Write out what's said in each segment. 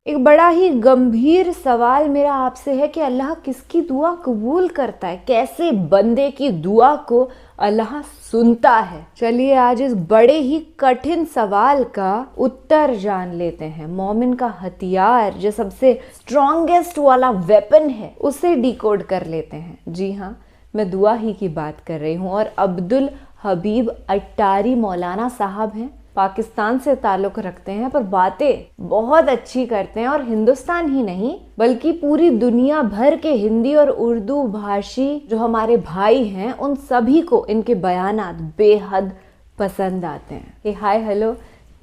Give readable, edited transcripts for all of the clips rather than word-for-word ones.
ایک بڑا ہی گمبھیر سوال میرا آپ سے ہے کہ اللہ کس کی دعا قبول کرتا ہے؟ کیسے بندے کی دعا کو اللہ سنتا ہے؟ چلیے آج اس بڑے ہی کٹھن سوال کا اتر جان لیتے ہیں۔ مومن کا ہتھیار جو سب سے اسٹرانگسٹ والا ویپن ہے اسے ڈیکوڈ کر لیتے ہیں۔ جی ہاں، میں دعا ہی کی بات کر رہی ہوں، اور عبدالحبیب اٹاری مولانا صاحب ہیں، پاکستان سے تعلق رکھتے ہیں پر باتیں بہت اچھی کرتے ہیں، اور ہندوستان ہی نہیں بلکہ پوری دنیا بھر کے ہندی اور اردو بھاشی جو ہمارے بھائی ہیں ان سبھی کو ان کے بیانات بے حد پسند آتے ہیں۔ ہائے ہیلو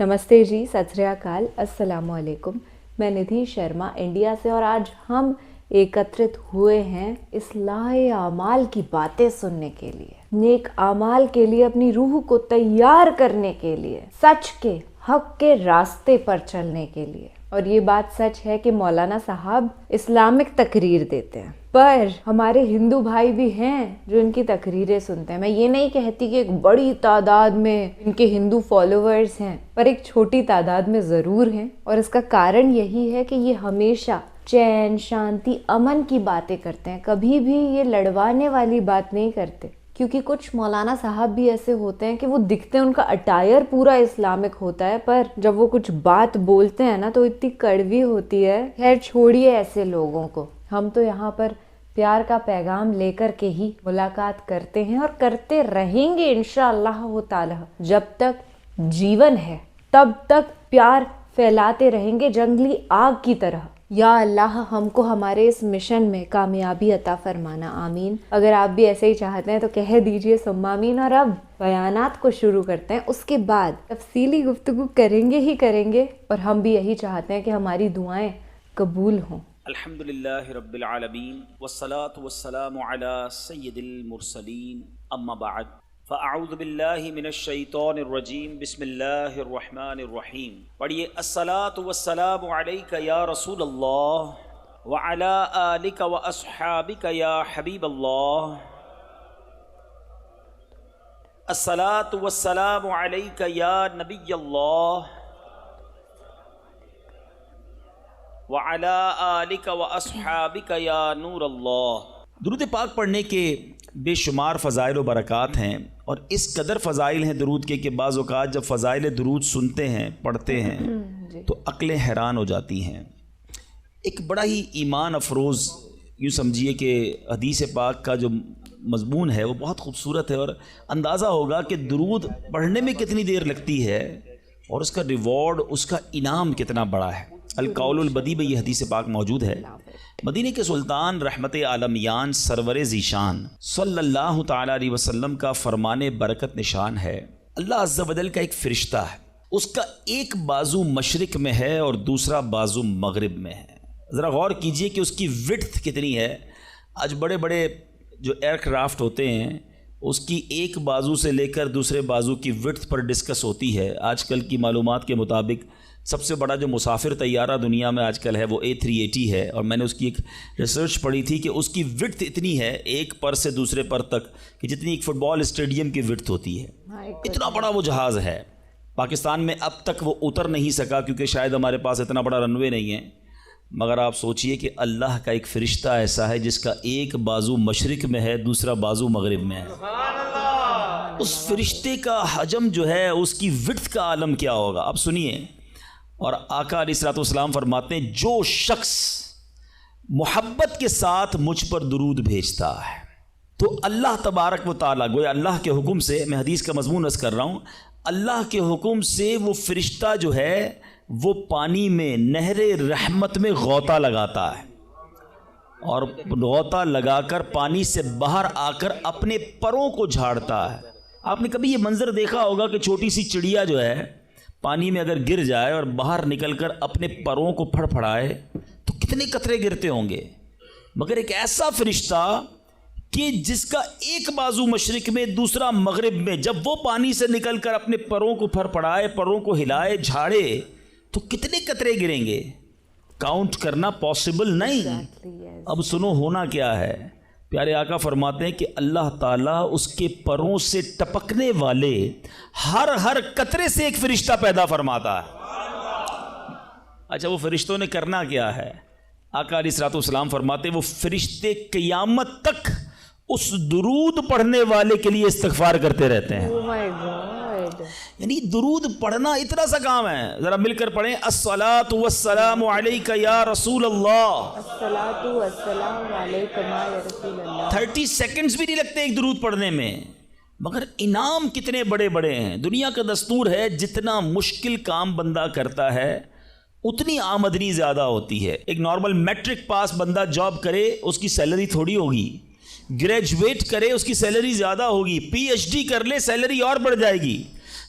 نمستے جی، ست سری اکال، السلام علیکم۔ میں ندھی شرما انڈیا سے، اور آج ہم ایکترت ہوئے ہیں اصلاح اعمال کی باتیں سننے کے لیے، نیک اعمال کے لیے، اپنی روح کو تیار کرنے کے لیے، سچ کے حق کے راستے پر چلنے کے لیے۔ اور یہ بات سچ ہے کہ مولانا صاحب اسلامک تقریر دیتے ہیں، پر ہمارے ہندو بھائی بھی ہیں جو ان کی تقریریں سنتے ہیں۔ میں یہ نہیں کہتی کہ ایک بڑی تعداد میں ان کے ہندو فالوورز ہیں، پر ایک چھوٹی تعداد میں ضرور ہیں، اور اس کا کارن یہی ہے کہ یہ ہمیشہ چین، شانتی، امن کی باتیں کرتے ہیں، کبھی بھی یہ لڑوانے والی بات نہیں کرتے۔ کیونکہ کچھ مولانا صاحب بھی ایسے ہوتے ہیں کہ وہ دکھتے ہیں، ان کا اٹائر پورا اسلامک ہوتا ہے، پر جب وہ کچھ بات بولتے ہیں نا تو اتنی کڑوی ہوتی ہے۔ خیر چھوڑیے ایسے لوگوں کو، ہم تو یہاں پر پیار کا پیغام لے کر کے ہی ملاقات کرتے ہیں اور کرتے رہیں گے انشاءاللہ تعالی۔ جب تک جیون ہے تب تک پیار پھیلاتے رہیں گے جنگلی آگ کی طرح۔ یا اللہ ہم کو ہمارے اس مشن میں کامیابی عطا فرمانا، آمین۔ اگر آپ بھی ایسے ہی چاہتے ہیں تو کہہ دیجئے ثم آمین۔ اور اب بیانات کو شروع کرتے ہیں، اس کے بعد تفصیلی گفتگو کریں گے، اور ہم بھی یہی چاہتے ہیں کہ ہماری دعائیں قبول ہوں۔ الحمدللہ رب العالمین، والصلاة والسلام علی سید المرسلین، اما بعد فاعوذ باللہ من الشیطان الرجیم، بسم اللہ الرحمن الرحیم۔ پڑھیے الصلاة والسلام علیک یا رسول اللہ وعلی آلک واصحابک یا حبیب اللہ، الصلاة والسلام علیک یا نبی اللہ وعلی آلک واصحابک یا نور اللہ۔ درود پاک پڑھنے کے بے شمار فضائل و برکات ہیں، اور اس قدر فضائل ہیں درود کے کہ بعض اوقات جب فضائل درود سنتے ہیں، پڑھتے ہیں تو عقلیں حیران ہو جاتی ہیں۔ ایک بڑا ہی ایمان افروز یوں سمجھیے کہ حدیث پاک کا جو مضمون ہے وہ بہت خوبصورت ہے، اور اندازہ ہوگا کہ درود پڑھنے میں کتنی دیر لگتی ہے اور اس کا ریوارڈ، اس کا انعام کتنا بڑا ہے۔ القول البدی میں یہ حدیث پاک موجود ہے۔ مدینہ کے سلطان رحمت عالمیان سرور ذیشان صلی اللہ تعالی علیہ وسلم کا فرمان برکت نشان ہے، اللہ عز و جل کا ایک فرشتہ ہے، اس کا ایک بازو مشرق میں ہے اور دوسرا بازو مغرب میں ہے۔ ذرا غور کیجئے کہ اس کی وڈتھ کتنی ہے۔ آج بڑے بڑے جو ایئر کرافٹ ہوتے ہیں اس کی ایک بازو سے لے کر دوسرے بازو کی وڈتھ پر ڈسکس ہوتی ہے۔ آج کل کی معلومات کے مطابق سب سے بڑا جو مسافر طیارہ دنیا میں آج کل ہے وہ A380 ہے، اور میں نے اس کی ایک ریسرچ پڑھی تھی کہ اس کی وڈتھ اتنی ہے ایک پر سے دوسرے پر تک کہ جتنی ایک فٹ بال اسٹیڈیم کی وڈتھ ہوتی ہے۔ اتنا بڑا وہ جہاز ہے۔ پاکستان میں اب تک وہ اتر نہیں سکا کیونکہ شاید ہمارے پاس اتنا بڑا رن وے نہیں ہے، مگر آپ سوچئے کہ اللہ کا ایک فرشتہ ایسا ہے جس کا ایک بازو مشرق میں ہے، دوسرا بازو مغرب میں ہے۔ اس فرشتے کا حجم جو ہے، اس کی وڈتھ کا عالم کیا ہوگا، آپ سنیے۔ اور آقا علیہ الصلوۃ والسلام فرماتے ہیں جو شخص محبت کے ساتھ مجھ پر درود بھیجتا ہے تو اللہ تبارک و تعالیٰ، گویا اللہ کے حکم سے، میں حدیث کا مضمون عرض کر رہا ہوں، اللہ کے حکم سے وہ فرشتہ جو ہے وہ پانی میں، نہر رحمت میں غوطہ لگاتا ہے، اور غوطہ لگا کر پانی سے باہر آ کر اپنے پروں کو جھاڑتا ہے۔ آپ نے کبھی یہ منظر دیکھا ہوگا کہ چھوٹی سی چڑیا جو ہے پانی میں اگر گر جائے اور باہر نکل کر اپنے پروں کو پھڑ پھڑائے تو کتنے قطرے گرتے ہوں گے، مگر ایک ایسا فرشتہ کہ جس کا ایک بازو مشرق میں دوسرا مغرب میں، جب وہ پانی سے نکل کر اپنے پروں کو پھڑ پھڑائے، پروں کو ہلائے، جھاڑے تو کتنے قطرے گریں گے، کاؤنٹ کرنا پاسبل نہیں۔ اب سنو ہونا کیا ہے۔ پیارے آقا فرماتے ہیں کہ اللہ تعالیٰ اس کے پروں سے ٹپکنے والے ہر قطرے سے ایک فرشتہ پیدا فرماتا ہے۔ اچھا وہ فرشتوں نے کرنا کیا ہے؟ آقا علیہ الصلوۃ والسلام فرماتے وہ فرشتے قیامت تک اس درود پڑھنے والے کے لیے استغفار کرتے رہتے ہیں. Oh my God. یعنی درود پڑھنا اتنا سا کام ہے. ذرا مل کر پڑھیں الصلاۃ والسلام علیک یا رسول اللہ. الصلاۃ والسلام علیک یا رسول اللہ. 30 سیکنڈز بھی نہیں لگتے ایک درود پڑھنے میں، مگر انعام کتنے بڑے بڑے ہیں. دنیا کا دستور ہے جتنا مشکل کام بندہ کرتا ہے اتنی آمدنی زیادہ ہوتی ہے. ایک نارمل میٹرک پاس بندہ جاب کرے اس کی سیلری تھوڑی ہوگی، گریجویٹ کرے اس کی سیلری زیادہ ہوگی، پی ایچ ڈی کر لے سیلری اور بڑھ جائے گی.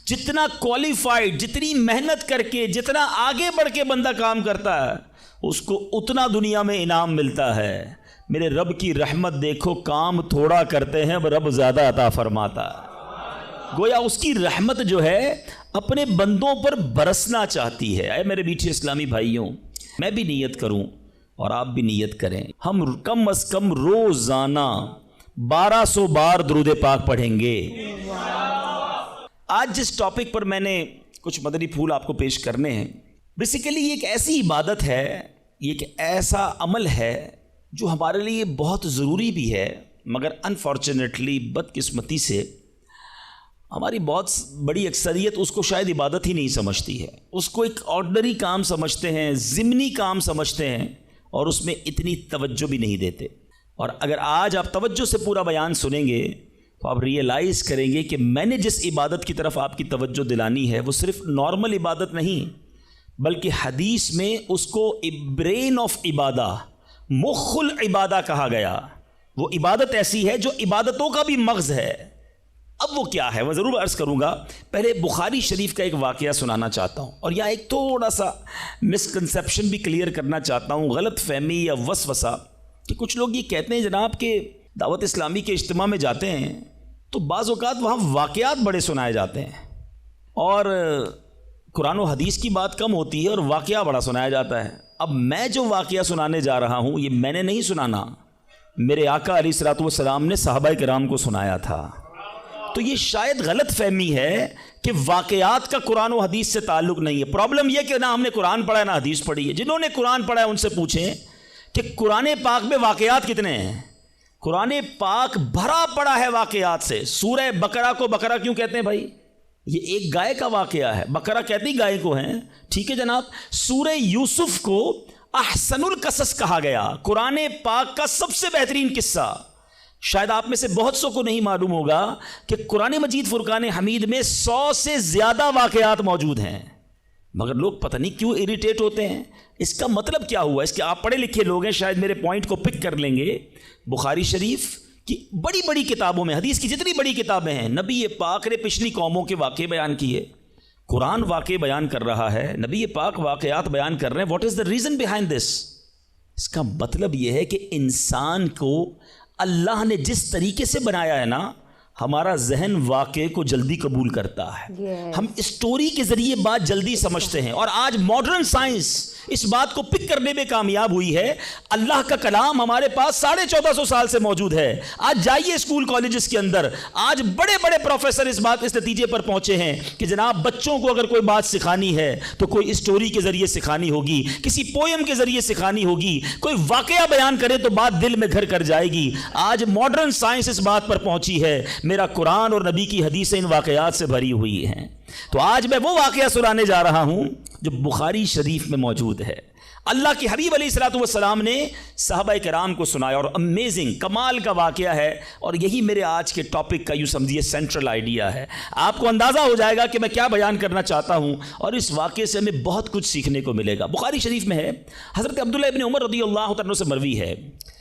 جتنا کوالیفائڈ، جتنی محنت کر کے، جتنا آگے بڑھ کے بندہ کام کرتا ہے اس کو اتنا دنیا میں انعام ملتا ہے. میرے رب کی رحمت دیکھو، کام تھوڑا کرتے ہیں رب زیادہ عطا فرماتا ہے. گویا اس کی رحمت جو ہے اپنے بندوں پر برسنا چاہتی ہے. اے میرے میٹھے اسلامی بھائیوں، میں بھی نیت کروں اور آپ بھی نیت کریں، ہم کم از کم روزانہ 1200 بار درود پاک پڑھیں گے. آج جس ٹاپک پر میں نے کچھ مدنی پھول آپ کو پیش کرنے ہیں، بیسیکلی یہ ایک ایسی عبادت ہے، یہ ایک ایسا عمل ہے جو ہمارے لیے بہت ضروری بھی ہے، مگر انفارچونیٹلی بدقسمتی سے ہماری بہت بڑی اکثریت اس کو شاید عبادت ہی نہیں سمجھتی ہے. اس کو ایک آرڈنری کام سمجھتے ہیں، ضمنی کام سمجھتے ہیں اور اس میں اتنی توجہ بھی نہیں دیتے. اور اگر آج آپ توجہ سے پورا بیان سنیں گے تو آپ ریئلائز کریں گے کہ میں نے جس عبادت کی طرف آپ کی توجہ دلانی ہے وہ صرف نارمل عبادت نہیں، بلکہ حدیث میں اس کو برین آف عبادہ، مخ العبادہ کہا گیا. وہ عبادت ایسی ہے جو عبادتوں کا بھی مغز ہے. اب وہ کیا ہے میں ضرور عرض کروں گا. پہلے بخاری شریف کا ایک واقعہ سنانا چاہتا ہوں اور یا ایک تھوڑا سا مسکنسیپشن بھی کلیئر کرنا چاہتا ہوں، غلط فہمی یا وسوسہ، کہ کچھ لوگ یہ کہتے ہیں جناب کہ دعوت اسلامی کے اجتماع میں جاتے ہیں تو بعض اوقات وہاں واقعات بڑے سنائے جاتے ہیں اور قرآن و حدیث کی بات کم ہوتی ہے اور واقعہ بڑا سنایا جاتا ہے. اب میں جو واقعہ سنانے جا رہا ہوں یہ میں نے نہیں سنانا، میرے آقا علیہ الصلوۃ والسلام نے صحابہ کرام کو سنایا تھا. تو یہ شاید غلط فہمی ہے کہ واقعات کا قرآن و حدیث سے تعلق نہیں ہے. پرابلم یہ کہ نہ ہم نے قرآن پڑھا ہے نہ حدیث پڑھی ہے. جنہوں نے قرآن پڑھا ہے ان سے پوچھیں کہ قرآن پاک میں واقعات کتنے ہیں. قرآن پاک بھرا پڑا ہے واقعات سے. سورہ بقرہ کو بقرہ کیوں کہتے ہیں بھائی؟ یہ ایک گائے کا واقعہ ہے. بقرہ کہتے ہی گائے کو ہیں، ٹھیک ہے جناب. سورہ یوسف کو احسن القصص کہا گیا، قرآن پاک کا سب سے بہترین قصہ. شاید آپ میں سے بہت سو کو نہیں معلوم ہوگا کہ قرآن مجید فرقان حمید میں 100 سے زیادہ واقعات موجود ہیں، مگر لوگ پتہ نہیں کیوں اریٹیٹ ہوتے ہیں. اس کا مطلب کیا ہوا؟ اس کے آپ پڑھے لکھے لوگ ہیں، شاید میرے پوائنٹ کو پک کر لیں گے. بخاری شریف کی بڑی بڑی کتابوں میں، حدیث کی جتنی بڑی کتابیں ہیں، نبی پاک نے پچھلی قوموں کے واقعے بیان کیے. قرآن واقعے بیان کر رہا ہے، نبی پاک واقعات بیان کر رہے ہیں. What is the reason behind this? اس کا مطلب یہ ہے کہ انسان کو اللہ نے جس طریقے سے بنایا ہے نا، ہمارا ذہن واقعے کو جلدی قبول کرتا ہے. ہم اسٹوری کے ذریعے بات جلدی سمجھتے ہیں اور آج ماڈرن سائنس اس بات کو پک کرنے میں کامیاب ہوئی ہے. اللہ کا کلام ہمارے پاس 1450 سال سے موجود ہے. آج جائیے اسکول کالجز کے اندر، آج بڑے بڑے پروفیسر اس نتیجے پر پہنچے ہیں کہ جناب بچوں کو اگر کوئی بات سکھانی ہے تو کوئی اسٹوری کے ذریعے سکھانی ہوگی، کسی پوئم کے ذریعے سکھانی ہوگی، کوئی واقعہ بیان کرے تو بات دل میں گھر کر جائے گی. آج ماڈرن سائنس اس بات پر پہنچی ہے. میرا قرآن اور نبی کی حدیثیں ان واقعات سے بھری ہوئی ہیں. تو آج میں وہ واقعہ سنانے جا رہا ہوں جو بخاری شریف میں موجود ہے. اللہ کے حبیب علیہ الصلوۃ والسلام نے صحابہ کرام کو سنایا اور امیزنگ کمال کا واقعہ ہے. اور یہی میرے آج کے ٹاپک کا یوں سمجھیے سینٹرل آئیڈیا ہے. آپ کو اندازہ ہو جائے گا کہ میں کیا بیان کرنا چاہتا ہوں اور اس واقعے سے ہمیں بہت کچھ سیکھنے کو ملے گا. بخاری شریف میں ہے، حضرت عبداللہ ابن عمر رضی اللہ عنہ سے مروی ہے،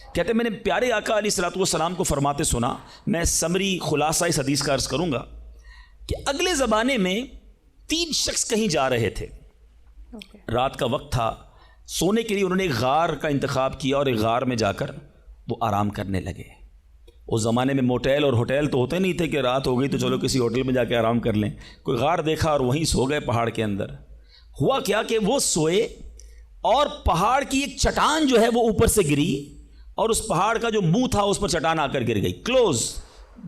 کہتے ہیں میں نے پیارے آقا علیہ الصلوۃ والسلام کو فرماتے سنا. میں سمری خلاصہ اس حدیث کا عرض کروں گا کہ اگلے زمانے میں 3 شخص کہیں جا رہے تھے. رات کا وقت تھا، سونے کے لیے انہوں نے ایک غار کا انتخاب کیا اور ایک غار میں جا کر وہ آرام کرنے لگے. اس زمانے میں موٹیل اور ہوٹل تو ہوتے نہیں تھے کہ رات ہو گئی تو چلو کسی ہوٹل میں جا کے آرام کر لیں. کوئی غار دیکھا اور وہیں سو گئے پہاڑ کے اندر. ہوا کیا کہ وہ سوئے اور پہاڑ کی ایک چٹان جو ہے وہ اوپر سے گری اور اس پہاڑ کا جو منہ تھا اس پر چٹان آ کر گر گئی. کلوز،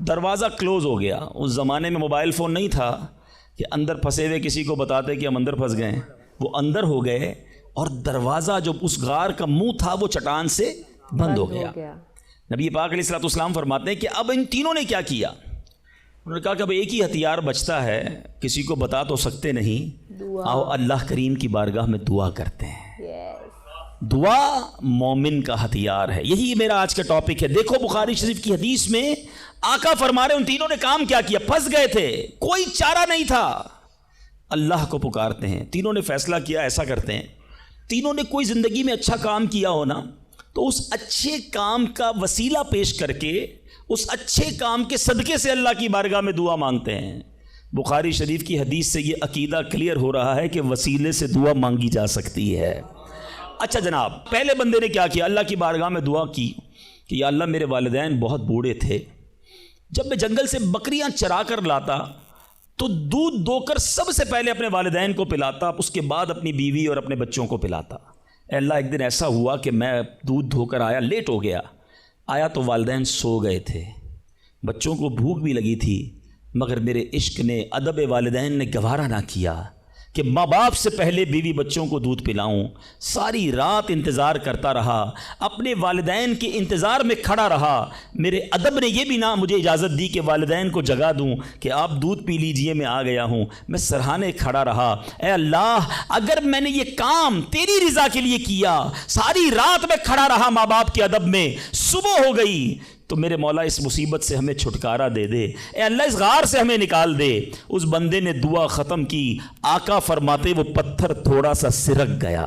دروازہ کلوز ہو گیا. اس زمانے میں موبائل فون نہیں تھا کہ اندر پھنسے ہوئے کسی کو بتاتے کہ ہم اندر پھنس گئے. وہ اندر ہو گئے اور دروازہ جو اس غار کا منہ تھا وہ چٹان سے بند ہو گیا. نبی پاک علیہ الصلوۃ والسلام فرماتے ہیں کہ اب ان تینوں نے کیا کیا؟ انہوں نے کہا کہ اب ایک ہی ہتھیار بچتا ہے، کسی کو بتا تو سکتے نہیں، آؤ اللہ کریم کی بارگاہ میں دعا کرتے ہیں. دعا مومن کا ہتھیار ہے. یہی میرا آج کا ٹاپک ہے. دیکھو بخاری شریف کی حدیث میں آقا فرما رہے ان تینوں نے کام کیا کیا؟ پھنس گئے تھے، کوئی چارہ نہیں تھا، اللہ کو پکارتے ہیں. تینوں نے فیصلہ کیا ایسا کرتے ہیں. تینوں نے کوئی زندگی میں اچھا کام کیا ہونا تو اس اچھے کام کا وسیلہ پیش کر کے اس اچھے کام کے صدقے سے اللہ کی بارگاہ میں دعا مانگتے ہیں. بخاری شریف کی حدیث سے یہ عقیدہ کلیئر ہو رہا ہے کہ وسیلے سے دعا مانگی جا سکتی ہے. اچھا جناب، پہلے بندے نے کیا کیا؟ اللہ کی بارگاہ میں دعا کی کہ یا اللہ میرے والدین بہت بوڑھے تھے، جب میں جنگل سے بکریاں چرا کر لاتا تو دودھ دو کر سب سے پہلے اپنے والدین کو پلاتا، اس کے بعد اپنی بیوی اور اپنے بچوں کو پلاتا. اے اللہ ایک دن ایسا ہوا کہ میں دودھ دھو کر آیا، لیٹ ہو گیا، آیا تو والدین سو گئے تھے، بچوں کو بھوک بھی لگی تھی، مگر میرے عشق نے، ادب والدین نے گوارا نہ کیا کہ ماں باپ سے پہلے بیوی بچوں کو دودھ پلاؤں. ساری رات انتظار کرتا رہا، اپنے والدین کے انتظار میں کھڑا رہا. میرے ادب نے یہ بھی نہ مجھے اجازت دی کہ والدین کو جگا دوں کہ آپ دودھ پی لیجئے، میں آ گیا ہوں. میں سرہانے کھڑا رہا. اے اللہ اگر میں نے یہ کام تیری رضا کے لیے کیا، ساری رات میں کھڑا رہا ماں باپ کے ادب میں، صبح ہو گئی تو میرے مولا اس مصیبت سے ہمیں چھٹکارا دے دے. اے اللہ اس غار سے ہمیں نکال دے. اس بندے نے دعا ختم کی، آقا فرماتے وہ پتھر تھوڑا سا سرک گیا.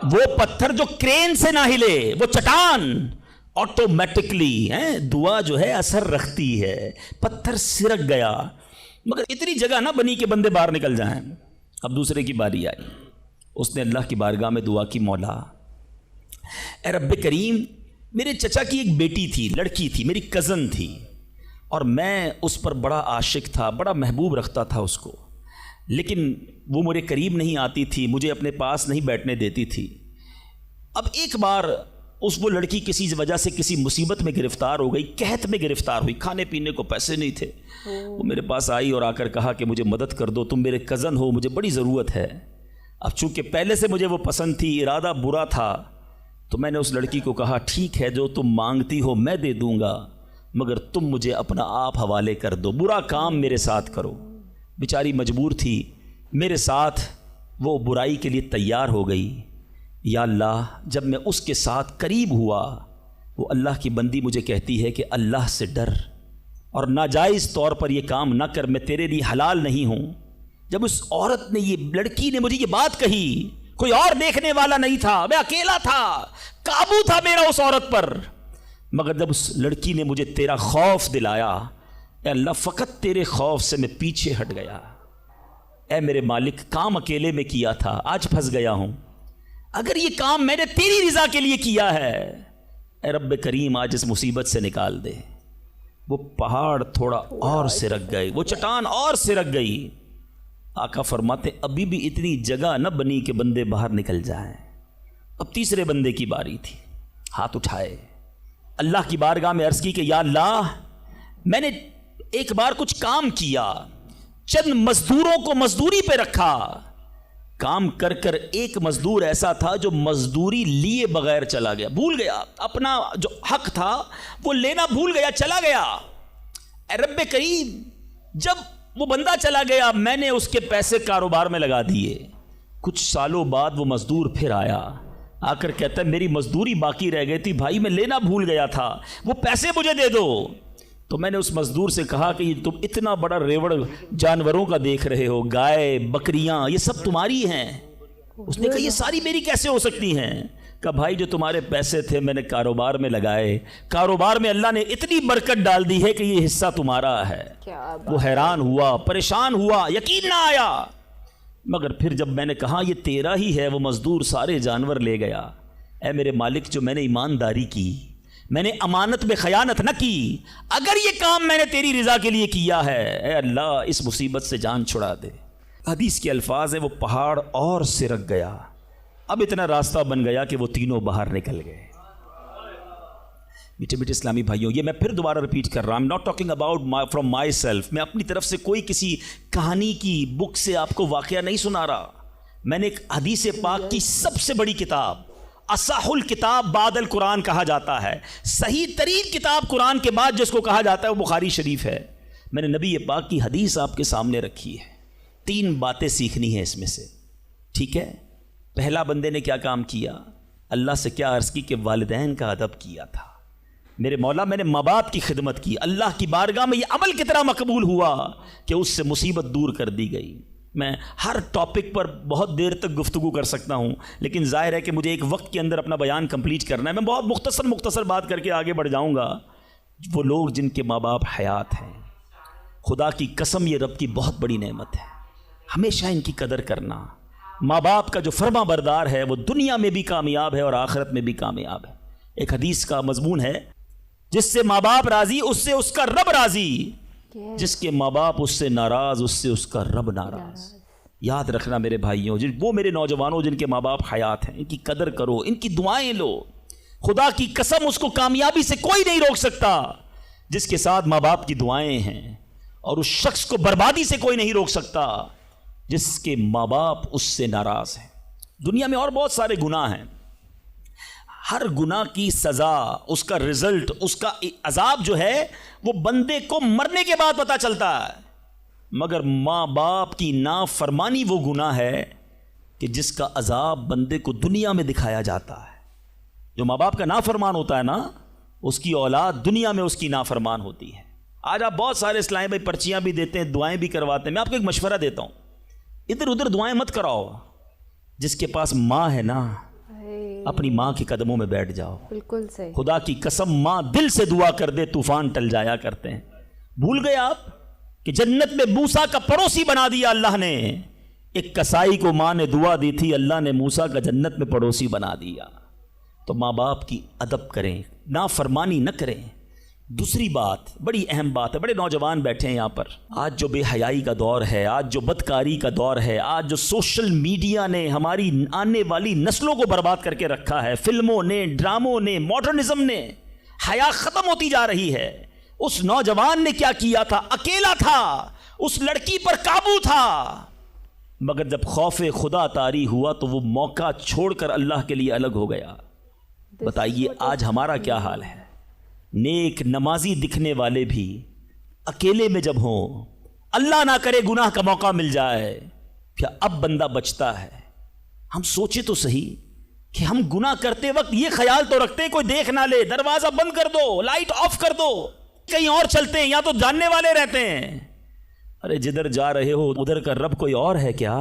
وہ پتھر جو کرین سے نہ ہلے، وہ چٹان آٹومیٹکلی دعا جو ہے اثر رکھتی ہے. پتھر سرک گیا، مگر اتنی جگہ نہ بنی کہ بندے باہر نکل جائیں. اب دوسرے کی باری آئی. اس نے اللہ کی بارگاہ میں دعا کی، مولا اے رب کریم، میرے چچا کی ایک بیٹی تھی، لڑکی تھی، میری کزن تھی، اور میں اس پر بڑا عاشق تھا، بڑا محبوب رکھتا تھا اس کو، لیکن وہ میرے قریب نہیں آتی تھی، مجھے اپنے پاس نہیں بیٹھنے دیتی تھی. اب ایک بار وہ لڑکی کسی وجہ سے کسی مصیبت میں گرفتار ہو گئی، قحط میں گرفتار ہوئی، کھانے پینے کو پیسے نہیں تھے. وہ میرے پاس آئی اور آ کر کہا کہ مجھے مدد کر دو، تم میرے کزن ہو، مجھے بڑی ضرورت ہے. اب چونکہ پہلے سے مجھے وہ پسند تھی، ارادہ برا تھا، تو میں نے اس لڑکی کو کہا ٹھیک ہے جو تم مانگتی ہو میں دے دوں گا، مگر تم مجھے اپنا آپ حوالے کر دو، برا کام میرے ساتھ کرو. بیچاری مجبور تھی، میرے ساتھ وہ برائی کے لیے تیار ہو گئی. یا اللہ جب میں اس کے ساتھ قریب ہوا، وہ اللہ کی بندی مجھے کہتی ہے کہ اللہ سے ڈر اور ناجائز طور پر یہ کام نہ کر، میں تیرے لیے حلال نہیں ہوں. جب اس عورت نے، یہ لڑکی نے مجھے یہ بات کہی، کوئی اور دیکھنے والا نہیں تھا، میں اکیلا تھا، قابو تھا میرا اس عورت پر، مگر جب اس لڑکی نے مجھے تیرا خوف دلایا، اے اللہ فقط تیرے خوف سے میں پیچھے ہٹ گیا. اے میرے مالک، کام اکیلے میں کیا تھا، آج پھنس گیا ہوں. اگر یہ کام میں نے تیری رضا کے لیے کیا ہے، اے رب کریم آج اس مصیبت سے نکال دے. وہ پہاڑ تھوڑا اور سرک گئے، وہ چٹان اور سرک گئی. آقا فرماتے ابھی بھی اتنی جگہ نہ بنی کہ بندے باہر نکل جائیں. اب تیسرے بندے کی باری تھی. ہاتھ اٹھائے، اللہ کی بارگاہ میں عرض کی کہ یا اللہ میں نے ایک بار کچھ کام کیا، چند مزدوروں کو مزدوری پہ رکھا، کام کر کر ایک مزدور ایسا تھا جو مزدوری لیے بغیر چلا گیا، بھول گیا اپنا جو حق تھا وہ لینا، بھول گیا، چلا گیا. اے رب کریم جب وہ بندہ چلا گیا، میں نے اس کے پیسے کاروبار میں لگا دیے. کچھ سالوں بعد وہ مزدور پھر آیا، آ کر کہتا ہے میری مزدوری باقی رہ گئی تھی بھائی، میں لینا بھول گیا تھا، وہ پیسے مجھے دے دو. تو میں نے اس مزدور سے کہا کہ یہ تم اتنا بڑا ریوڑ جانوروں کا دیکھ رہے ہو، گائے بکریاں یہ سب تمہاری ہیں. اس نے کہا یہ ساری میری کیسے ہو سکتی ہیں؟ کہا بھائی جو تمہارے پیسے تھے میں نے کاروبار میں لگائے، کاروبار میں اللہ نے اتنی برکت ڈال دی ہے کہ یہ حصہ تمہارا ہے. وہ حیران ہوا، پریشان ہوا، یقین نہ آیا. مگر پھر جب میں نے کہا یہ تیرا ہی ہے، وہ مزدور سارے جانور لے گیا. اے میرے مالک جو میں نے ایمانداری کی، میں نے امانت میں خیانت نہ کی، اگر یہ کام میں نے تیری رضا کے لیے کیا ہے، اے اللہ اس مصیبت سے جان چھڑا دے. حدیث کے الفاظ ہیں وہ پہاڑ اور سرک گیا. اب اتنا راستہ بن گیا کہ وہ تینوں باہر نکل گئے. میٹھے میٹھے اسلامی بھائیوں، یہ میں پھر دوبارہ ریپیٹ کر رہا ہوں، not talking about from my self. میں اپنی طرف سے کوئی کسی کہانی کی بک سے آپ کو واقعہ نہیں سنا رہا. میں نے ایک حدیث پاک کی سب سے بڑی کتاب، اصح الکتاب بعد القرآن کہا جاتا ہے، صحیح ترین کتاب قرآن کے بعد جس کو کہا جاتا ہے وہ بخاری شریف ہے. میں نے نبی پاک کی حدیث آپ کے سامنے رکھی ہے. 3 باتیں سیکھنی ہیں اس میں سے. ٹھیک ہے، پہلا بندے نے کیا کام کیا؟ اللہ سے کیا عرض کی کہ والدین کا ادب کیا تھا. میرے مولا میں نے ماں باپ کی خدمت کی. اللہ کی بارگاہ میں یہ عمل کتنا مقبول ہوا کہ اس سے مصیبت دور کر دی گئی. میں ہر ٹاپک پر بہت دیر تک گفتگو کر سکتا ہوں، لیکن ظاہر ہے کہ مجھے ایک وقت کے اندر اپنا بیان کمپلیٹ کرنا ہے. میں بہت مختصر بات کر کے آگے بڑھ جاؤں گا. وہ لوگ جن کے ماں باپ حیات ہیں، خدا کی قسم یہ رب کی بہت بڑی نعمت ہے. ہمیشہ ان کی قدر کرنا. ماں باپ کا جو فرما بردار ہے وہ دنیا میں بھی کامیاب ہے اور آخرت میں بھی کامیاب ہے. ایک حدیث کا مضمون ہے، جس سے ماں باپ راضی اس سے اس کا رب راضی، جس کے ماں باپ اس سے ناراض اس سے اس کا رب ناراض. یاد رکھنا میرے بھائیوں، وہ میرے نوجوانوں جن کے ماں باپ حیات ہیں، ان کی قدر کرو، ان کی دعائیں لو. خدا کی قسم اس کو کامیابی سے کوئی نہیں روک سکتا جس کے ساتھ ماں باپ کی دعائیں ہیں، اور اس شخص کو بربادی سے کوئی نہیں روک سکتا جس کے ماں باپ اس سے ناراض ہیں. دنیا میں اور بہت سارے گناہ ہیں، ہر گناہ کی سزا، اس کا رزلٹ، اس کا عذاب جو ہے وہ بندے کو مرنے کے بعد پتہ چلتا ہے. مگر ماں باپ کی نافرمانی وہ گناہ ہے کہ جس کا عذاب بندے کو دنیا میں دکھایا جاتا ہے. جو ماں باپ کا نافرمان ہوتا ہے نا، اس کی اولاد دنیا میں اس کی نافرمان ہوتی ہے. آج آپ بہت سارے اسلام بھائی پرچیاں بھی دیتے ہیں، دعائیں بھی کرواتے ہیں. میں آپ کو ایک مشورہ دیتا ہوں، ادھر ادھر دعائیں مت کراؤ. جس کے پاس ماں ہے نا، اپنی ماں کے قدموں میں بیٹھ جاؤ. بالکل صحیح. خدا کی قسم ماں دل سے دعا کر دے طوفان ٹل جایا کرتے ہیں. بھول گئے آپ کہ جنت میں موسیٰ کا پڑوسی بنا دیا اللہ نے. ایک کسائی کو ماں نے دعا دی تھی، اللہ نے موسیٰ کا جنت میں پڑوسی بنا دیا. تو ماں باپ کی ادب کریں، نافرمانی نہ کریں. دوسری بات، بڑی اہم بات ہے، بڑے نوجوان بیٹھے ہیں یہاں پر. آج جو بے حیائی کا دور ہے، آج جو بدکاری کا دور ہے، آج جو سوشل میڈیا نے ہماری آنے والی نسلوں کو برباد کر کے رکھا ہے، فلموں نے، ڈراموں نے، ماڈرنزم نے، حیا ختم ہوتی جا رہی ہے. اس نوجوان نے کیا کیا تھا؟ اکیلا تھا، اس لڑکی پر قابو تھا، مگر جب خوف خدا طاری ہوا تو وہ موقع چھوڑ کر اللہ کے لیے الگ ہو گیا. بتائیے آج ہمارا کیا حال ہے؟ نیک نمازی دکھنے والے بھی اکیلے میں جب ہوں، اللہ نہ کرے گناہ کا موقع مل جائے، کیا اب بندہ بچتا ہے؟ ہم سوچے تو صحیح کہ ہم گناہ کرتے وقت یہ خیال تو رکھتے ہیں کوئی دیکھ نہ لے، دروازہ بند کر دو، لائٹ آف کر دو، کہیں اور چلتے ہیں، یا تو جاننے والے رہتے ہیں. ارے جدھر جا رہے ہو ادھر کا رب کوئی اور ہے کیا؟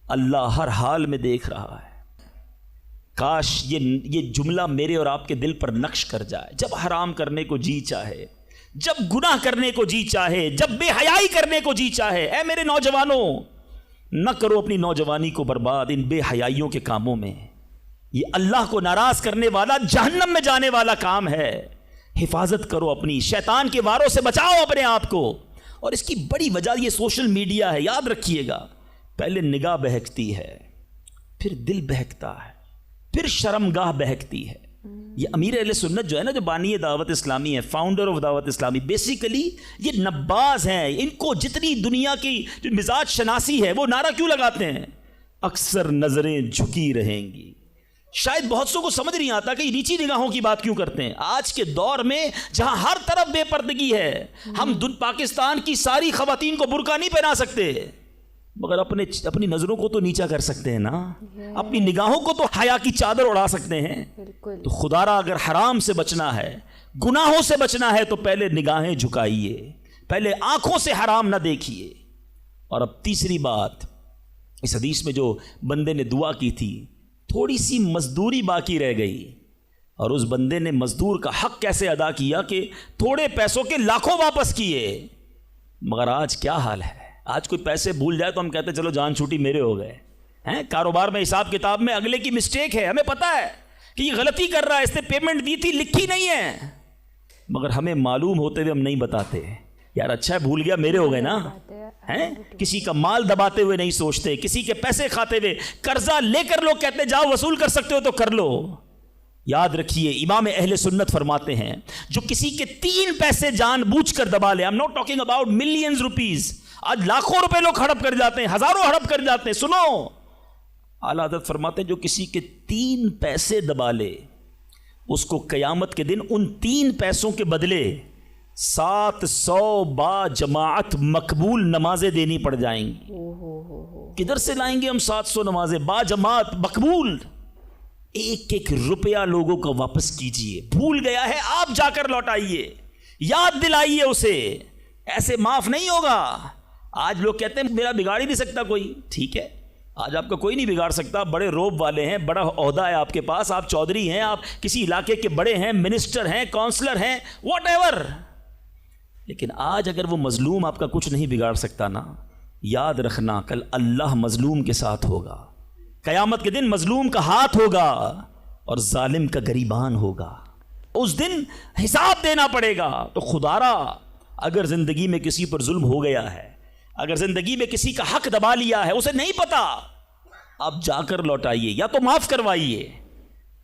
اللہ ہر حال میں دیکھ رہا ہے. کاش یہ جملہ میرے اور آپ کے دل پر نقش کر جائے. جب حرام کرنے کو جی چاہے، جب گناہ کرنے کو جی چاہے، جب بے حیائی کرنے کو جی چاہے، اے میرے نوجوانوں نہ کرو اپنی نوجوانی کو برباد ان بے حیائیوں کے کاموں میں. یہ اللہ کو ناراض کرنے والا، جہنم میں جانے والا کام ہے. حفاظت کرو اپنی، شیطان کے واروں سے بچاؤ اپنے آپ کو. اور اس کی بڑی وجہ یہ سوشل میڈیا ہے. یاد رکھیے گا، پہلے نگاہ بہکتی ہے، پھر دل بہکتا ہے، پھر شرمگاہ بہکتی ہے. یہ امیر اہل سنت جو ہے نا، جو بانی دعوت اسلامی ہے، فاؤنڈر آف دعوت اسلامی، بیسیکلی یہ نباز ہیں. ان کو جتنی دنیا کی جو مزاج شناسی ہے وہ نعرہ کیوں لگاتے ہیں؟ اکثر نظریں جھکی رہیں گی. شاید بہت سو کو سمجھ نہیں آتا کہ یہ نیچی نگاہوں کی بات کیوں کرتے ہیں. آج کے دور میں جہاں ہر طرف بے پردگی ہے، ہم پاکستان کی ساری خواتین کو برقع نہیں پہنا سکتے، مگر اپنی نظروں کو تو نیچا کر سکتے ہیں نا، اپنی نگاہوں کو تو حیا کی چادر اڑا سکتے ہیں. تو خدا را اگر حرام سے بچنا ہے، گناہوں سے بچنا ہے، تو پہلے نگاہیں جھکائیے، پہلے آنکھوں سے حرام نہ دیکھیے. اور اب تیسری بات، اس حدیث میں جو بندے نے دعا کی تھی، تھوڑی سی مزدوری باقی رہ گئی، اور اس بندے نے مزدور کا حق کیسے ادا کیا کہ تھوڑے پیسوں کے لاکھوں واپس کیے. مگر آج کیا حال ہے؟ آج کوئی پیسے بھول جائے تو ہم کہتے ہیں چلو جان چھوٹی میرے ہو گئے ہیں. کاروبار میں، حساب کتاب میں اگلے کی مسٹیک ہے، ہمیں پتہ ہے کہ یہ غلطی کر رہا ہے، اس نے پیمنٹ دی تھی، لکھی نہیں ہے، مگر ہمیں معلوم ہوتے ہوئے ہم نہیں بتاتے. یار اچھا ہے بھول گیا، میرے ہو گئے نا. ہیں کسی کا مال دباتے ہوئے نہیں سوچتے، کسی کے پیسے کھاتے ہوئے. قرضہ لے کر لوگ کہتے ہیں جاؤ وصول کر سکتے ہو تو کر لو. یاد رکھیے امام اہل سنت فرماتے ہیں، جو کسی کے 3 پیسے جان بوجھ کر دبا لے، I'm not talking about millions rupees، آج لاکھوں روپے لوگ ہڑپ کر جاتے ہیں، ہزاروں ہڑپ کر جاتے ہیں. سنو، اعلیٰ حضرت فرماتے ہیں جو کسی کے 3 پیسے دبا لے اس کو قیامت کے دن ان 3 پیسوں کے بدلے 700 با جماعت مقبول نمازیں دینی پڑ جائیں گی۔ کدھر سے لائیں گے ہم 700 نمازیں با جماعت مقبول؟ ایک ایک روپیہ لوگوں کا واپس کیجئے، بھول گیا ہے آپ جا کر لوٹائیے، یاد دلائیے اسے، ایسے معاف نہیں ہوگا۔ آج لوگ کہتے ہیں میرا بگاڑ ہی نہیں سکتا کوئی، ٹھیک ہے آج آپ کا کوئی نہیں بگاڑ سکتا، بڑے روب والے ہیں، بڑا عہدہ ہے آپ کے پاس، آپ چودھری ہیں، آپ کسی علاقے کے بڑے ہیں، منسٹر ہیں، کونسلر ہیں، واٹ ایور، لیکن آج اگر وہ مظلوم آپ کا کچھ نہیں بگاڑ سکتا نا، یاد رکھنا کل اللہ مظلوم کے ساتھ ہوگا، قیامت کے دن مظلوم کا ہاتھ ہوگا اور ظالم کا گریبان ہوگا، اس دن حساب دینا پڑے گا۔ تو خدارا اگر زندگی میں کسی پر ظلم ہو گیا ہے، اگر زندگی میں کسی کا حق دبا لیا ہے، اسے نہیں پتا، آپ جا کر لوٹائیے یا تو معاف کروائیے،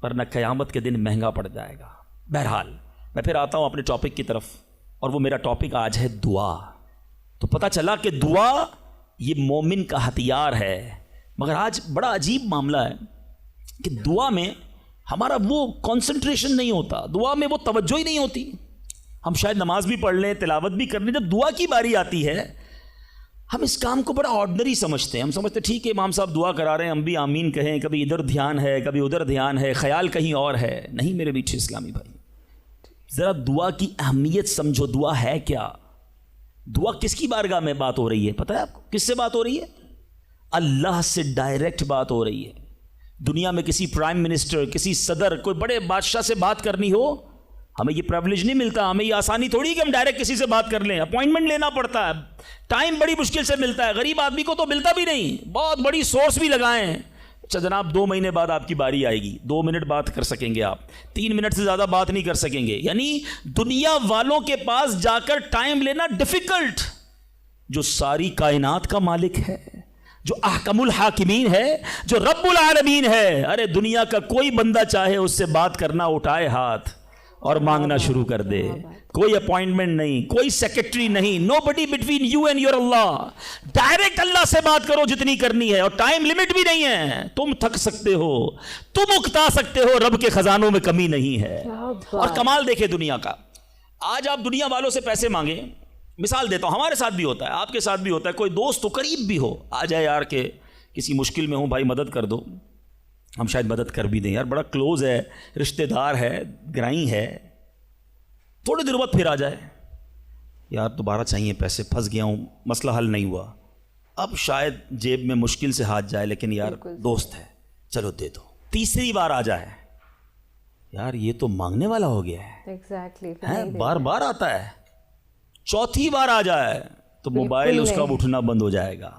ورنہ قیامت کے دن مہنگا پڑ جائے گا۔ بہرحال میں پھر آتا ہوں اپنے ٹاپک کی طرف، اور وہ میرا ٹاپک آج ہے دعا۔ تو پتہ چلا کہ دعا یہ مومن کا ہتھیار ہے، مگر آج بڑا عجیب معاملہ ہے کہ دعا میں ہمارا وہ کنسنٹریشن نہیں ہوتا، دعا میں وہ توجہ ہی نہیں ہوتی۔ ہم شاید نماز بھی پڑھ لیں، تلاوت بھی کر لیں، جب دعا کی باری آتی ہے ہم اس کام کو بڑا آرڈنری سمجھتے ہیں، ہم سمجھتے ہیں ٹھیک ہے امام صاحب دعا کرا رہے ہیں، ہم بھی آمین کہیں، کبھی ادھر دھیان ہے، کبھی ادھر دھیان ہے، خیال کہیں اور ہے۔ نہیں میرے میٹھے اسلامی بھائی، ذرا دعا کی اہمیت سمجھو، دعا ہے کیا؟ دعا کس کی بارگاہ میں بات ہو رہی ہے پتہ ہے آپ کو؟ کس سے بات ہو رہی ہے؟ اللہ سے ڈائریکٹ بات ہو رہی ہے۔ دنیا میں کسی پرائم منسٹر، کسی صدر، کوئی بڑے بادشاہ سے بات کرنی ہو، ہمیں یہ پریولیج نہیں ملتا، ہمیں یہ آسانی تھوڑی کہ ہم ڈائریکٹ کسی سے بات کر لیں، اپوائنٹمنٹ لینا پڑتا ہے، ٹائم بڑی مشکل سے ملتا ہے، غریب آدمی کو تو ملتا بھی نہیں، بہت بڑی سورس بھی لگائیں۔ اچھا جناب 2 مہینے بعد آپ کی باری آئے گی، 2 منٹ بات کر سکیں گے آپ، 3 منٹ سے زیادہ بات نہیں کر سکیں گے، یعنی دنیا والوں کے پاس جا کر ٹائم لینا ڈیفیکلٹ۔ جو ساری کائنات کا مالک ہے، جو احکم الحاکمین ہے، جو رب العالمین ہے، ارے دنیا کا کوئی بندہ چاہے اس سے بات کرنا اٹھائے ہاتھ اور مانگنا شروع کر دے، کوئی اپوائنٹمنٹ نہیں، کوئی سیکرٹری نہیں، nobody between you and your Allah, direct Allah سے بات کرو جتنی کرنی ہے، اور ٹائم لمٹ بھی نہیں ہے، تم تھک سکتے ہو، تم اکتا سکتے ہو، رب کے خزانوں میں کمی نہیں ہے۔ اور کمال دیکھے دنیا کا، آج آپ دنیا والوں سے پیسے مانگیں، مثال دیتا ہوں، ہمارے ساتھ بھی ہوتا ہے، آپ کے ساتھ بھی ہوتا ہے، کوئی دوست تو قریب بھی ہو، آ جائے یار کہ کسی مشکل میں ہوں بھائی مدد کر دو، ہم شاید مدد کر بھی دیں، یار بڑا کلوز ہے، رشتہ دار ہے، گرائی ہے، تھوڑے دیر بعد پھر آ جائے، یار دوبارہ چاہیے پیسے، پھنس گیا ہوں، مسئلہ حل نہیں ہوا، اب شاید جیب میں مشکل سے ہاتھ جائے، لیکن یار دوست ہے چلو دے دو، تیسری بار آ جائے، یار یہ تو مانگنے والا ہو گیا ہے، بار بار آتا ہے، چوتھی بار آ جائے تو موبائل اس کا اٹھنا بند ہو جائے گا،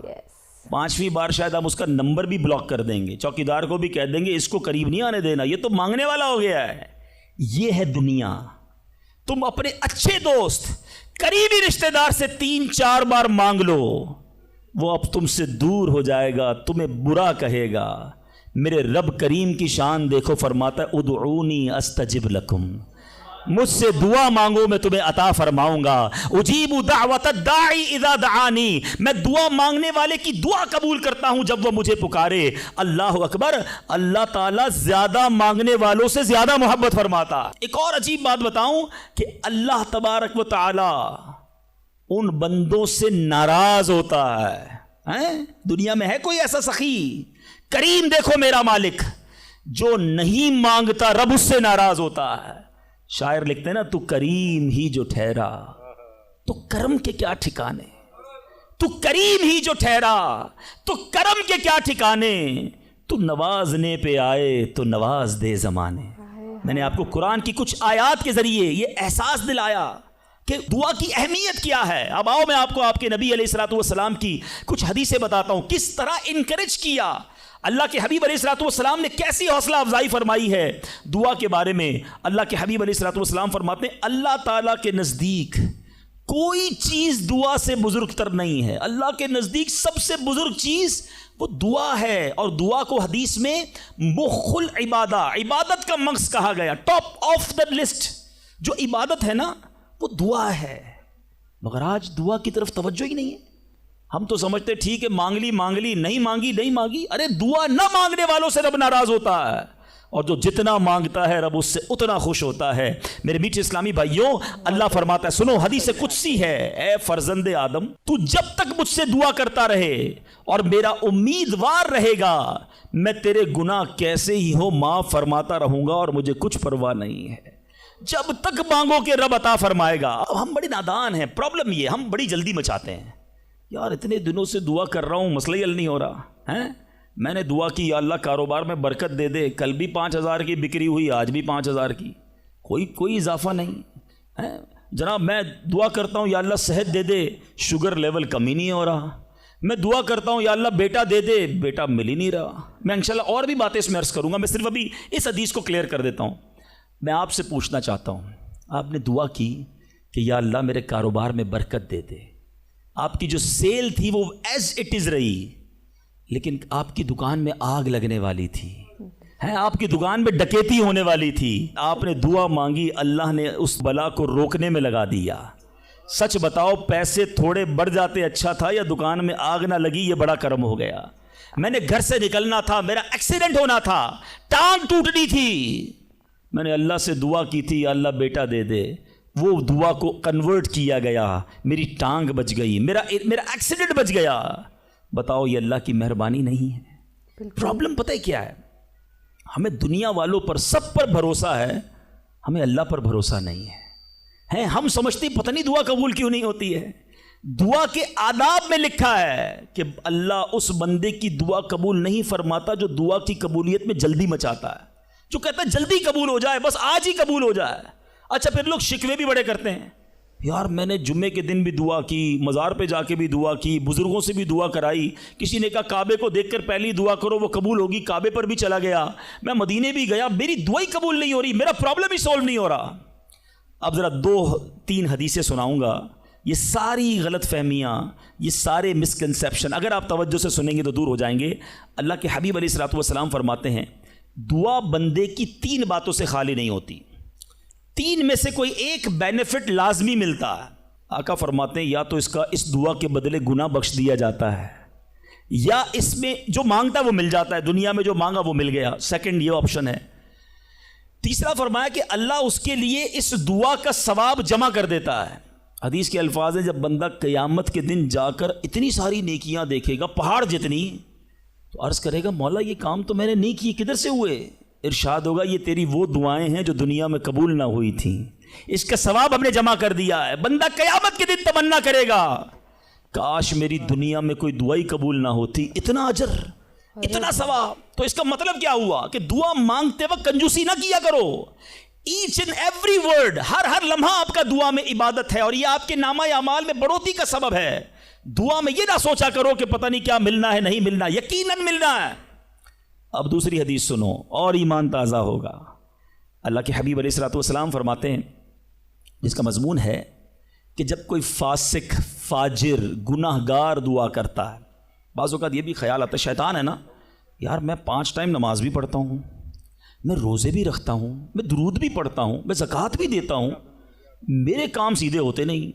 5ویں بار شاید ہم اس کا نمبر بھی بلاک کر دیں گے، چوکیدار کو بھی کہہ دیں گے اس کو قریب نہیں آنے دینا، یہ تو مانگنے والا ہو گیا ہے۔ یہ ہے دنیا۔ تم اپنے اچھے دوست، قریبی رشتہ دار سے 3-4 بار مانگ لو، وہ اب تم سے دور ہو جائے گا، تمہیں برا کہے گا۔ میرے رب کریم کی شان دیکھو، فرماتا ہے ادعونی استجب لکم، مجھ سے دعا مانگو میں تمہیں عطا فرماؤں گا، اجیب دعوت الداعی اذا دعانی، میں دعا مانگنے والے کی دعا قبول کرتا ہوں جب وہ مجھے پکارے۔ اللہ اکبر، اللہ تعالیٰ زیادہ مانگنے والوں سے زیادہ محبت فرماتا۔ ایک اور عجیب بات بتاؤں کہ اللہ تبارک و تعالی ان بندوں سے ناراض ہوتا ہے۔ دنیا میں ہے کوئی ایسا سخی؟ کریم دیکھو میرا مالک، جو نہیں مانگتا رب اس سے ناراض ہوتا ہے۔ شاعر لکھتے ہیں نا، تو کریم ہی جو ٹھہرا، تو کرم کے کیا ٹھکانے، تو کریم ہی جو ٹھہرا تو کرم کے کیا ٹھکانے، تو نوازنے پہ آئے تو نواز دے زمانے۔ میں نے آپ کو قرآن کی کچھ آیات کے ذریعے یہ احساس دلایا کہ دعا کی اہمیت کیا ہے۔ اب آؤ میں آپ کو آپ کے نبی علیہ الصلوۃ والسلام کی کچھ حدیثیں بتاتا ہوں، کس طرح انکریج کیا اللہ کے حبیب علیہ الصلوۃ والسلام نے، کیسی حوصلہ افزائی فرمائی ہے دعا کے بارے میں۔ اللہ کے حبیب علیہ الصلوۃ والسلام فرماتے ہیں اللہ تعالیٰ کے نزدیک کوئی چیز دعا سے بزرگ تر نہیں ہے، اللہ کے نزدیک سب سے بزرگ چیز وہ دعا ہے، اور دعا کو حدیث میں مخ العبادہ، عبادت کا مغز کہا گیا، ٹاپ آف دا لسٹ جو عبادت ہے نا وہ دعا ہے، مگر آج دعا کی طرف توجہ ہی نہیں ہے۔ ہم تو سمجھتے ٹھیک ہے مانگ لی, نہیں مانگی. ارے دعا نہ مانگنے والوں سے رب ناراض ہوتا ہے, اور جو جتنا مانگتا ہے رب اس سے اتنا خوش ہوتا ہے. میرے میٹھے اسلامی بھائیوں, اللہ فرماتا ہے, سنو حدیث قدسی ہے, اے فرزند آدم تو جب تک مجھ سے دعا کرتا رہے اور میرا امیدوار رہے گا, میں تیرے گناہ کیسے ہی ہو معاف فرماتا رہوں گا اور مجھے کچھ پرواہ نہیں ہے. جب تک مانگو کہ رب عطا فرمائے گا. اب ہم بڑے نادان ہیں, پرابلم یہ ہم بڑی جلدی مچاتے ہیں. یار اتنے دنوں سے دعا کر رہا ہوں, مسئلہ ہی حل نہیں ہو رہا ہے. میں نے دعا کی یا اللہ کاروبار میں برکت دے دے, کل بھی 5,000 کی بکری ہوئی, آج بھی 5,000 کی, کوئی اضافہ نہیں ہے. جناب میں دعا کرتا ہوں یا اللہ صحت دے دے, شوگر لیول کم ہی نہیں ہو رہا. میں دعا کرتا ہوں یا اللہ بیٹا دے دے, بیٹا مل ہی نہیں رہا. میں انشاءاللہ اور بھی باتیں اس میں عرض کروں گا, میں صرف ابھی اس حدیث کو کلیئر کر دیتا ہوں. میں آپ سے پوچھنا چاہتا ہوں, آپ نے دعا کی کہ یا اللہ میرے کاروبار میں برکت دے دے, آپ کی جو سیل تھی وہ ایز اٹ از رہی, لیکن آپ کی دکان میں آگ لگنے والی تھی, آپ کی دکان میں ڈکیتی ہونے والی تھی. آپ نے دعا مانگی, اللہ نے اس بلا کو روکنے میں لگا دیا. سچ بتاؤ پیسے تھوڑے بڑھ جاتے اچھا تھا, یا دکان میں آگ نہ لگی یہ بڑا کرم ہو گیا. میں نے گھر سے نکلنا تھا, میرا ایکسیڈنٹ ہونا تھا, ٹانگ ٹوٹنی تھی, میں نے اللہ سے دعا کی تھی یا اللہ بیٹا دے دے, وہ دعا کو کنورٹ کیا گیا, میری ٹانگ بچ گئی, میرا ایکسیڈنٹ بچ گیا. بتاؤ یہ اللہ کی مہربانی نہیں ہے؟ پرابلم پتہ ہے کیا ہے, ہمیں دنیا والوں پر سب پر بھروسہ ہے, ہمیں اللہ پر بھروسہ نہیں ہے. ہم سمجھتے پتہ نہیں دعا قبول کیوں نہیں ہوتی ہے. دعا کے آداب میں لکھا ہے کہ اللہ اس بندے کی دعا قبول نہیں فرماتا جو دعا کی قبولیت میں جلدی مچاتا ہے, جو کہتا ہے جلدی قبول ہو جائے, بس آج ہی قبول ہو جائے. اچھا پھر لوگ شکوے بھی بڑے کرتے ہیں, یار میں نے جمعے کے دن بھی دعا کی, مزار پہ جا کے بھی دعا کی, بزرگوں سے بھی دعا کرائی, کسی نے کہا کعبے کو دیکھ کر پہلی دعا کرو وہ قبول ہوگی, کعبے پر بھی چلا گیا, میں مدینے بھی گیا, میری دعا ہی قبول نہیں ہو رہی, میرا پرابلم ہی سولو نہیں ہو رہا. اب ذرا 2-3 حدیثیں سناؤں گا. یہ ساری غلط فہمیاں, یہ سارے مسکنسیپشن اگر آپ توجہ سے سنیں گے تو دور ہو جائیں گے. اللہ کے حبیب علیہ الصلوۃ والسلام فرماتے ہیں دعا بندے کی 3 باتوں سے خالی نہیں ہوتی, 3 میں سے کوئی ایک بینیفٹ لازمی ملتا ہے. آقا فرماتے ہیں یا تو اس دعا کے بدلے گناہ بخش دیا جاتا ہے, یا اس میں جو مانگتا ہے وہ مل جاتا ہے, دنیا میں جو مانگا وہ مل گیا. سیکنڈ یہ آپشن ہے. تیسرا فرمایا کہ اللہ اس کے لیے اس دعا کا ثواب جمع کر دیتا ہے. حدیث کے الفاظ ہیں جب بندہ قیامت کے دن جا کر اتنی ساری نیکیاں دیکھے گا, پہاڑ جتنی, تو عرض کرے گا مولا یہ کام تو میں نے نہیں کیے, کدھر سے ہوئے؟ ارشاد ہوگا یہ تیری وہ دعائیں ہیں جو دنیا میں قبول نہ ہوئی تھیں, اس کا ثواب ہم نے جمع کر دیا ہے. بندہ قیامت کے دن تمنا کرے گا کاش میری دنیا میں کوئی دعائی قبول نہ ہوتی, اتنا اجر اتنا ثواب. تو اس کا مطلب کیا ہوا کہ دعا مانگتے وقت کنجوسی نہ کیا کرو. ایچ اینڈ ایوری ورڈ, ہر لمحہ آپ کا دعا میں عبادت ہے, اور یہ آپ کے نامہ اعمال میں بڑھوتری کا سبب ہے. دعا میں یہ نہ سوچا کرو کہ پتہ نہیں کیا ملنا ہے, نہیں ملنا, یقیناً ملنا ہے. اب دوسری حدیث سنو اور ایمان تازہ ہوگا. اللہ کے حبیب علیہ الصلوۃ والسلام فرماتے ہیں جس کا مضمون ہے کہ جب کوئی فاسق, فاجر, گناہ گار دعا کرتا ہے, بعض اوقات یہ بھی خیال آتا ہے شیطان ہے نا, یار میں 5 ٹائم نماز بھی پڑھتا ہوں, میں روزے بھی رکھتا ہوں, میں درود بھی پڑھتا ہوں, میں زکوٰۃ بھی دیتا ہوں, میرے کام سیدھے ہوتے نہیں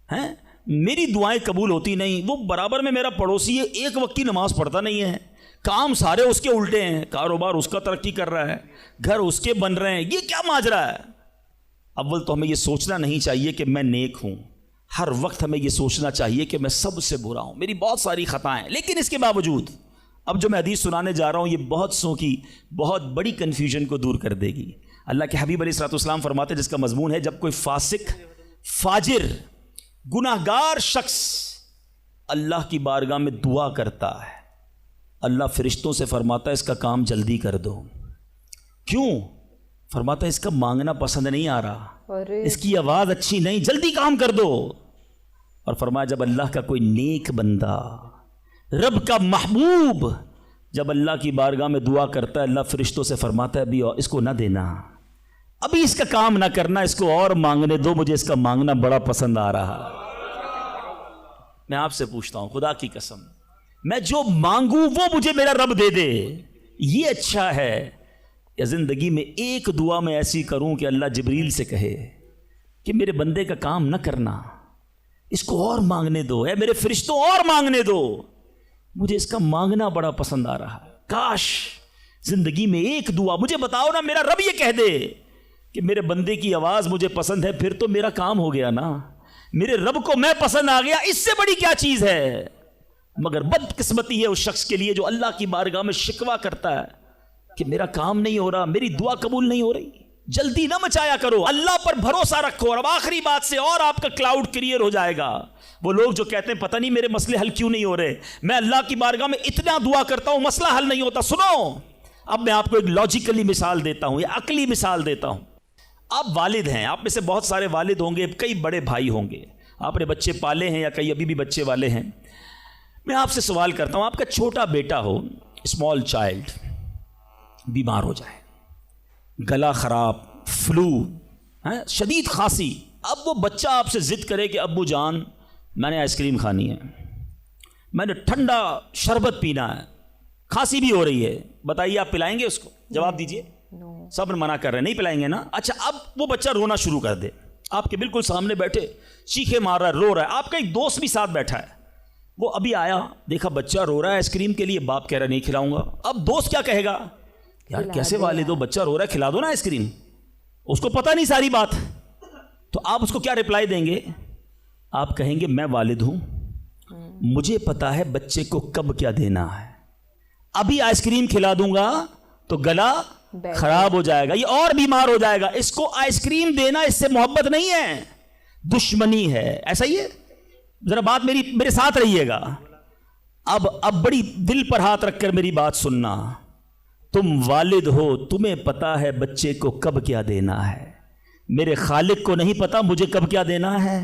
ہیں, میری دعائیں قبول ہوتی نہیں. وہ برابر میں میرا پڑوسی ہے, ایک وقت کی نماز پڑھتا نہیں ہے, کام سارے اس کے الٹے ہیں, کاروبار اس کا ترقی کر رہا ہے, گھر اس کے بن رہے ہیں, یہ کیا ماجرا ہے؟ اول تو ہمیں یہ سوچنا نہیں چاہیے کہ میں نیک ہوں, ہر وقت ہمیں یہ سوچنا چاہیے کہ میں سب سے برا ہوں, میری بہت ساری خطائیں. لیکن اس کے باوجود اب جو میں حدیث سنانے جا رہا ہوں یہ بہت سو کی بہت بڑی کنفیوژن کو دور کر دے گی. اللہ کے حبیب علیہ الصلوۃ والسلام فرماتے ہیں جس کا مضمون ہے جب کوئی فاسق, فاجر, گناہ گار شخص اللہ کی بارگاہ میں دعا کرتا ہے, اللہ فرشتوں سے فرماتا ہے اس کا کام جلدی کر دو. کیوں؟ فرماتا ہے اس کا مانگنا پسند نہیں آ رہا, اس کی آواز اچھی نہیں, جلدی کام کر دو. اور فرمایا جب اللہ کا کوئی نیک بندہ, رب کا محبوب جب اللہ کی بارگاہ میں دعا کرتا ہے, اللہ فرشتوں سے فرماتا ہے ابھی اس کو نہ دینا, ابھی اس کا کام نہ کرنا, اس کو اور مانگنے دو, مجھے اس کا مانگنا بڑا پسند آ رہا. میں آپ سے پوچھتا ہوں خدا کی قسم, میں جو مانگوں وہ مجھے میرا رب دے دے, یہ اچھا ہے, یا زندگی میں ایک دعا میں ایسی کروں کہ اللہ جبریل سے کہے کہ میرے بندے کا کام نہ کرنا, اس کو اور مانگنے دو، اے میرے فرشتوں اور مانگنے دو، مجھے اس کا مانگنا بڑا پسند آ رہا ہے۔ کاش زندگی میں ایک دعا مجھے بتاؤ نا، میرا رب یہ کہہ دے کہ میرے بندے کی آواز مجھے پسند ہے، پھر تو میرا کام ہو گیا نا، میرے رب کو میں پسند آ گیا، اس سے بڑی کیا چیز ہے۔ مگر بدقسمتی ہے اس شخص کے لیے جو اللہ کی بارگاہ میں شکوہ کرتا ہے کہ میرا کام نہیں ہو رہا، میری دعا قبول نہیں ہو رہی۔ جلدی نہ مچایا کرو، اللہ پر بھروسہ رکھو۔ اور اب آخری بات سے اور آپ کا کلاؤڈ کلیئر ہو جائے گا۔ وہ لوگ جو کہتے ہیں پتہ نہیں میرے مسئلے حل کیوں نہیں ہو رہے، میں اللہ کی بارگاہ میں اتنا دعا کرتا ہوں مسئلہ حل نہیں ہوتا، سنو اب میں آپ کو ایک لاجیکلی مثال دیتا ہوں یا عقلی مثال دیتا ہوں۔ آپ والد ہیں، آپ میں سے بہت سارے والد ہوں گے، کئی بڑے بھائی ہوں گے، آپ نے بچے پالے ہیں یا کئی ابھی بھی بچے والے ہیں۔ میں آپ سے سوال کرتا ہوں، آپ کا چھوٹا بیٹا ہو، اسمال چائلڈ، بیمار ہو جائے، گلا خراب، فلو، شدید کھانسی، اب وہ بچہ آپ سے ضد کرے کہ ابو جان میں نے آئس کریم کھانی ہے، میں نے ٹھنڈا شربت پینا ہے، کھانسی بھی ہو رہی ہے، بتائیے آپ پلائیں گے اس کو؟ جواب دیجئے۔ سب منع کر رہے ہیں، نہیں پلائیں گے نا۔ اچھا اب وہ بچہ رونا شروع کر دے، آپ کے بالکل سامنے بیٹھے چیخے مار رہا ہے، رو رہا ہے، آپ کا ایک دوست بھی ساتھ بیٹھا ہے، وہ ابھی آیا دیکھا بچہ رو رہا ہے آئس کریم کے لیے، باپ کہہ رہا ہے نہیں کھلاؤں گا۔ اب دوست کیا کہے گا؟ یار کیسے والد ہو، بچہ رو رہا ہے کھلا دو نا آئس کریم، اس کو پتہ نہیں ساری بات۔ تو آپ اس کو کیا رپلائی دیں گے؟ آپ کہیں گے میں والد ہوں، مجھے پتا ہے بچے کو کب کیا دینا ہے، ابھی آئس کریم کھلا دوں گا تو گلا خراب ہو جائے گا، یہ اور بیمار ہو جائے گا، اس کو آئس کریم دینا اس سے محبت نہیں ہے، دشمنی ہے۔ ایسا ہی ہے؟ ذرا بات میرے ساتھ رہیے گا۔ اب بڑی دل پر ہاتھ رکھ کر میری بات سننا، تم والد ہو، تمہیں پتا ہے بچے کو کب کیا دینا ہے، میرے خالق کو نہیں پتا مجھے کب کیا دینا ہے۔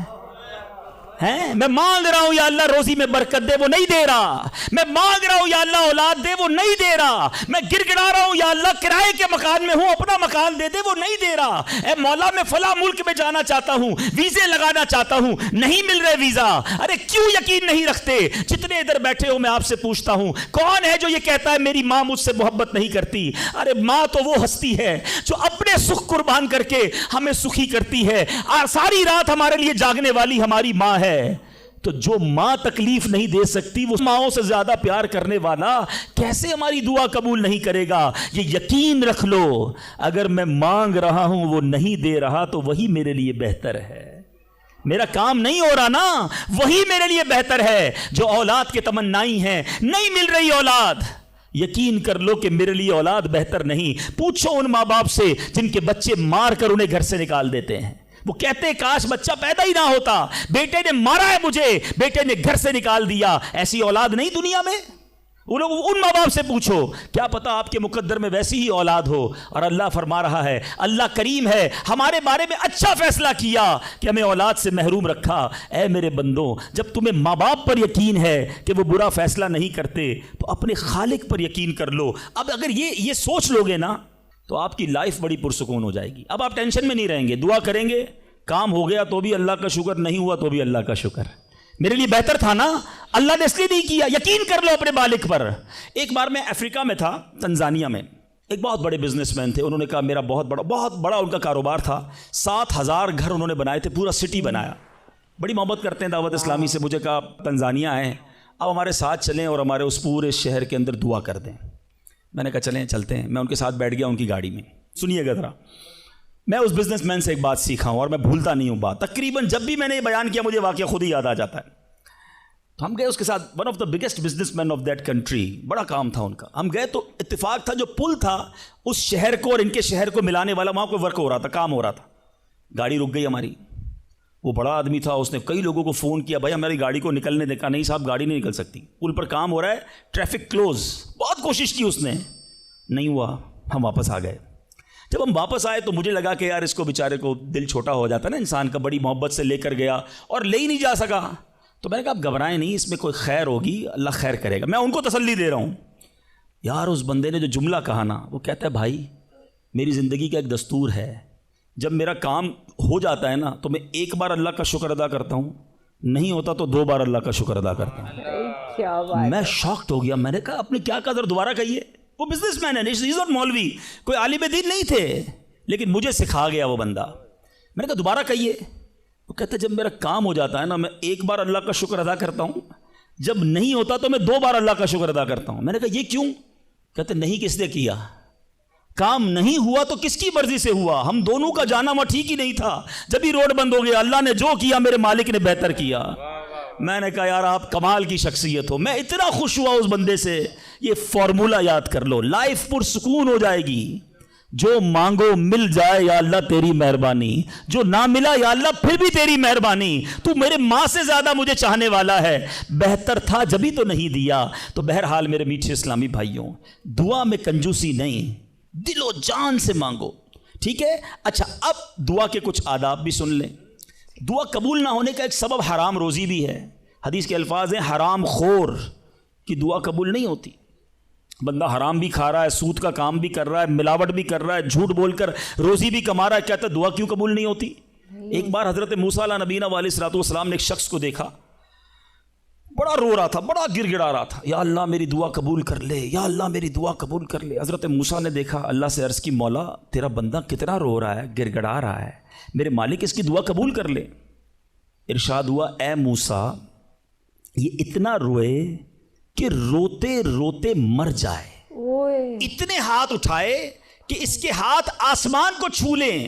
میں مانگ رہا ہوں یا اللہ روزی میں برکت دے، وہ نہیں دے رہا، میں مانگ رہا ہوں یا اللہ اولاد دے، وہ نہیں دے رہا، میں گر گڑا رہا ہوں یا اللہ کرائے کے مکان میں ہوں اپنا مکان دے دے، وہ نہیں دے رہا، اے مولا میں فلاں ملک میں جانا چاہتا ہوں، ویزے لگانا چاہتا ہوں، نہیں مل رہے ویزا، ارے کیوں یقین نہیں رکھتے؟ جتنے ادھر بیٹھے ہو میں آپ سے پوچھتا ہوں کون ہے جو یہ کہتا ہے میری ماں مجھ سے محبت نہیں کرتی؟ ارے ماں تو وہ ہستی ہے جو اپنے سکھ قربان کر کے ہمیں سکھی کرتی ہے، ساری رات ہمارے لیے جاگنے والی ہماری ماں ہے۔ تو جو ماں تکلیف نہیں دے سکتی وہ ماؤں سے زیادہ پیار کرنے والا کیسے ہماری دعا قبول نہیں کرے گا؟ یہ یقین رکھ لو، اگر میں مانگ رہا ہوں وہ نہیں دے رہا تو وہی میرے لیے بہتر ہے۔ میرا کام نہیں ہو رہا نا، وہی میرے لیے بہتر ہے۔ جو اولاد کے تمنائی ہیں، نہیں مل رہی اولاد، یقین کر لو کہ میرے لیے اولاد بہتر نہیں۔ پوچھو ان ماں باپ سے جن کے بچے مار کر انہیں گھر سے نکال دیتے ہیں، وہ کہتے ہیں کاش بچہ پیدا ہی نہ ہوتا، بیٹے نے مارا ہے مجھے، بیٹے نے گھر سے نکال دیا، ایسی اولاد نہیں دنیا میں۔ ان ماں باپ سے پوچھو، کیا پتا آپ کے مقدر میں ویسی ہی اولاد ہو۔ اور اللہ فرما رہا ہے، اللہ کریم ہے، ہمارے بارے میں اچھا فیصلہ کیا کہ ہمیں اولاد سے محروم رکھا۔ اے میرے بندوں، جب تمہیں ماں باپ پر یقین ہے کہ وہ برا فیصلہ نہیں کرتے تو اپنے خالق پر یقین کر لو۔ اب اگر یہ سوچ لو گے نا تو آپ کی لائف بڑی پرسکون ہو جائے گی۔ اب آپ ٹینشن میں نہیں رہیں گے، دعا کریں گے، کام ہو گیا تو بھی اللہ کا شکر، نہیں ہوا تو بھی اللہ کا شکر، میرے لیے بہتر تھا نا، اللہ نے اس لیے نہیں کیا۔ یقین کر لو اپنے مالک پر۔ ایک بار میں افریقہ میں تھا، تنزانیہ میں، ایک بہت بڑے بزنس مین تھے، انہوں نے کہا میرا بہت بڑا ان کا کاروبار تھا، 7,000 گھر انہوں نے بنائے تھے، پورا سٹی بنایا، بڑی محبت کرتے ہیں دعوت اسلامی سے۔ مجھے کہا تنزانیہ آئے ہیں، اب ہمارے ساتھ چلیں اور ہمارے اس پورے شہر کے اندر دعا کر دیں۔ میں نے کہا چلیں چلتے ہیں، میں ان کے ساتھ بیٹھ گیا ان کی گاڑی میں۔ سنیے گا ذرا، میں اس بزنس مین سے ایک بات سیکھا ہوں اور میں بھولتا نہیں ہوں بات، تقریباً جب بھی میں نے یہ بیان کیا مجھے واقعہ خود ہی یاد آ جاتا ہے۔ تو ہم گئے اس کے ساتھ، one of the biggest business man of that country, بڑا کام تھا ان کا۔ ہم گئے تو اتفاق تھا جو پل تھا اس شہر کو اور ان کے شہر کو ملانے والا، وہاں کوئی ورک ہو رہا تھا، کام ہو رہا تھا۔ گاڑی رک گئی ہماری، وہ بڑا آدمی تھا، اس نے کئی لوگوں کو فون کیا، بھائی ہماری گاڑی کو نکلنے دے، کہا نہیں صاحب گاڑی نہیں نکل سکتی، پل پر کام ہو رہا ہے، ٹریفک کلوز۔ بہت کوشش کی اس نے، نہیں ہوا، ہم واپس آ گئے۔ جب ہم واپس آئے تو مجھے لگا کہ یار اس کو بیچارے کو دل چھوٹا ہو جاتا ہے نا انسان کا، بڑی محبت سے لے کر گیا اور لے ہی نہیں جا سکا۔ تو میں نے کہا آپ گھبرائیں نہیں، اس میں کوئی خیر ہوگی، اللہ خیر کرے گا۔ میں ان کو تسلی دے رہا ہوں۔ یار اس بندے نے جو جملہ کہا نا، وہ کہتا ہے بھائی میری زندگی کا ایک دستور ہے، جب میرا کام ہو جاتا ہے نا تو میں ایک بار اللہ کا شکر ادا کرتا ہوں، نہیں ہوتا تو 2 بار اللہ کا شکر ادا کرتا ہوں۔ میں شاکڈ ہو گیا، میں نے کہا آپ نے کیا کہا، ذرا دوبارہ کہیے۔ وہ بزنس مین ہے، ناٹ مولوی، کوئی عالم دین نہیں تھے، لیکن مجھے سکھا گیا وہ بندہ۔ میں نے کہا دوبارہ کہیے۔ وہ کہتا ہے جب میرا کام ہو جاتا ہے نا میں ایک بار اللہ کا شکر ادا کرتا ہوں, جب نہیں ہوتا تو میں 2 بار اللہ کا شکر ادا کرتا ہوں. میں نے کہا یہ کیوں؟ کہتے نہیں کس نے کیا, کام نہیں ہوا تو کس کی مرضی سے ہوا, ہم دونوں کا جانا وہاں ٹھیک ہی نہیں تھا, جب ہی روڈ بند ہو گیا اللہ نے جو کیا میرے مالک نے بہتر کیا. میں نے کہا یار آپ کمال کی شخصیت ہو, میں اتنا خوش ہوا اس بندے سے. یہ فارمولہ یاد کر لو, لائف پرسکون ہو جائے گی. جو مانگو مل جائے یا اللہ تیری مہربانی, جو نہ ملا یا اللہ پھر بھی تیری مہربانی. تو میرے ماں سے زیادہ مجھے چاہنے والا ہے, بہتر تھا جبھی تو نہیں دیا. تو بہرحال میرے میٹھے اسلامی بھائیوں, دعا میں کنجوسی نہیں, دل و جان سے مانگو, ٹھیک ہے. اچھا اب دعا کے کچھ آداب بھی سن لیں. دعا قبول نہ ہونے کا ایک سبب حرام روزی بھی ہے. حدیث کے الفاظ ہیں حرام خور کی دعا قبول نہیں ہوتی. بندہ حرام بھی کھا رہا ہے, سود کا کام بھی کر رہا ہے, ملاوٹ بھی کر رہا ہے, جھوٹ بول کر روزی بھی کما رہا ہے, کہتا ہے دعا کیوں قبول نہیں ہوتی؟ ایک بار حضرت موسیٰ علیہ نبینا علیہ الصلوۃ والسلام نے ایک شخص کو دیکھا, بڑا رو رہا تھا, بڑا گر گڑا رہا تھا, یا اللہ میری دعا قبول کر لے, یا اللہ میری دعا قبول کر لے. حضرت موسیٰ نے دیکھا, اللہ سے عرض کی مولا تیرا بندہ کتنا رو رہا ہے, گر گڑا رہا ہے, میرے مالک اس کی دعا قبول کر لے. ارشاد ہوا اے موسیٰ یہ اتنا روئے کہ روتے روتے مر جائے, اتنے ہاتھ اٹھائے کہ اس کے ہاتھ آسمان کو چھو لیں.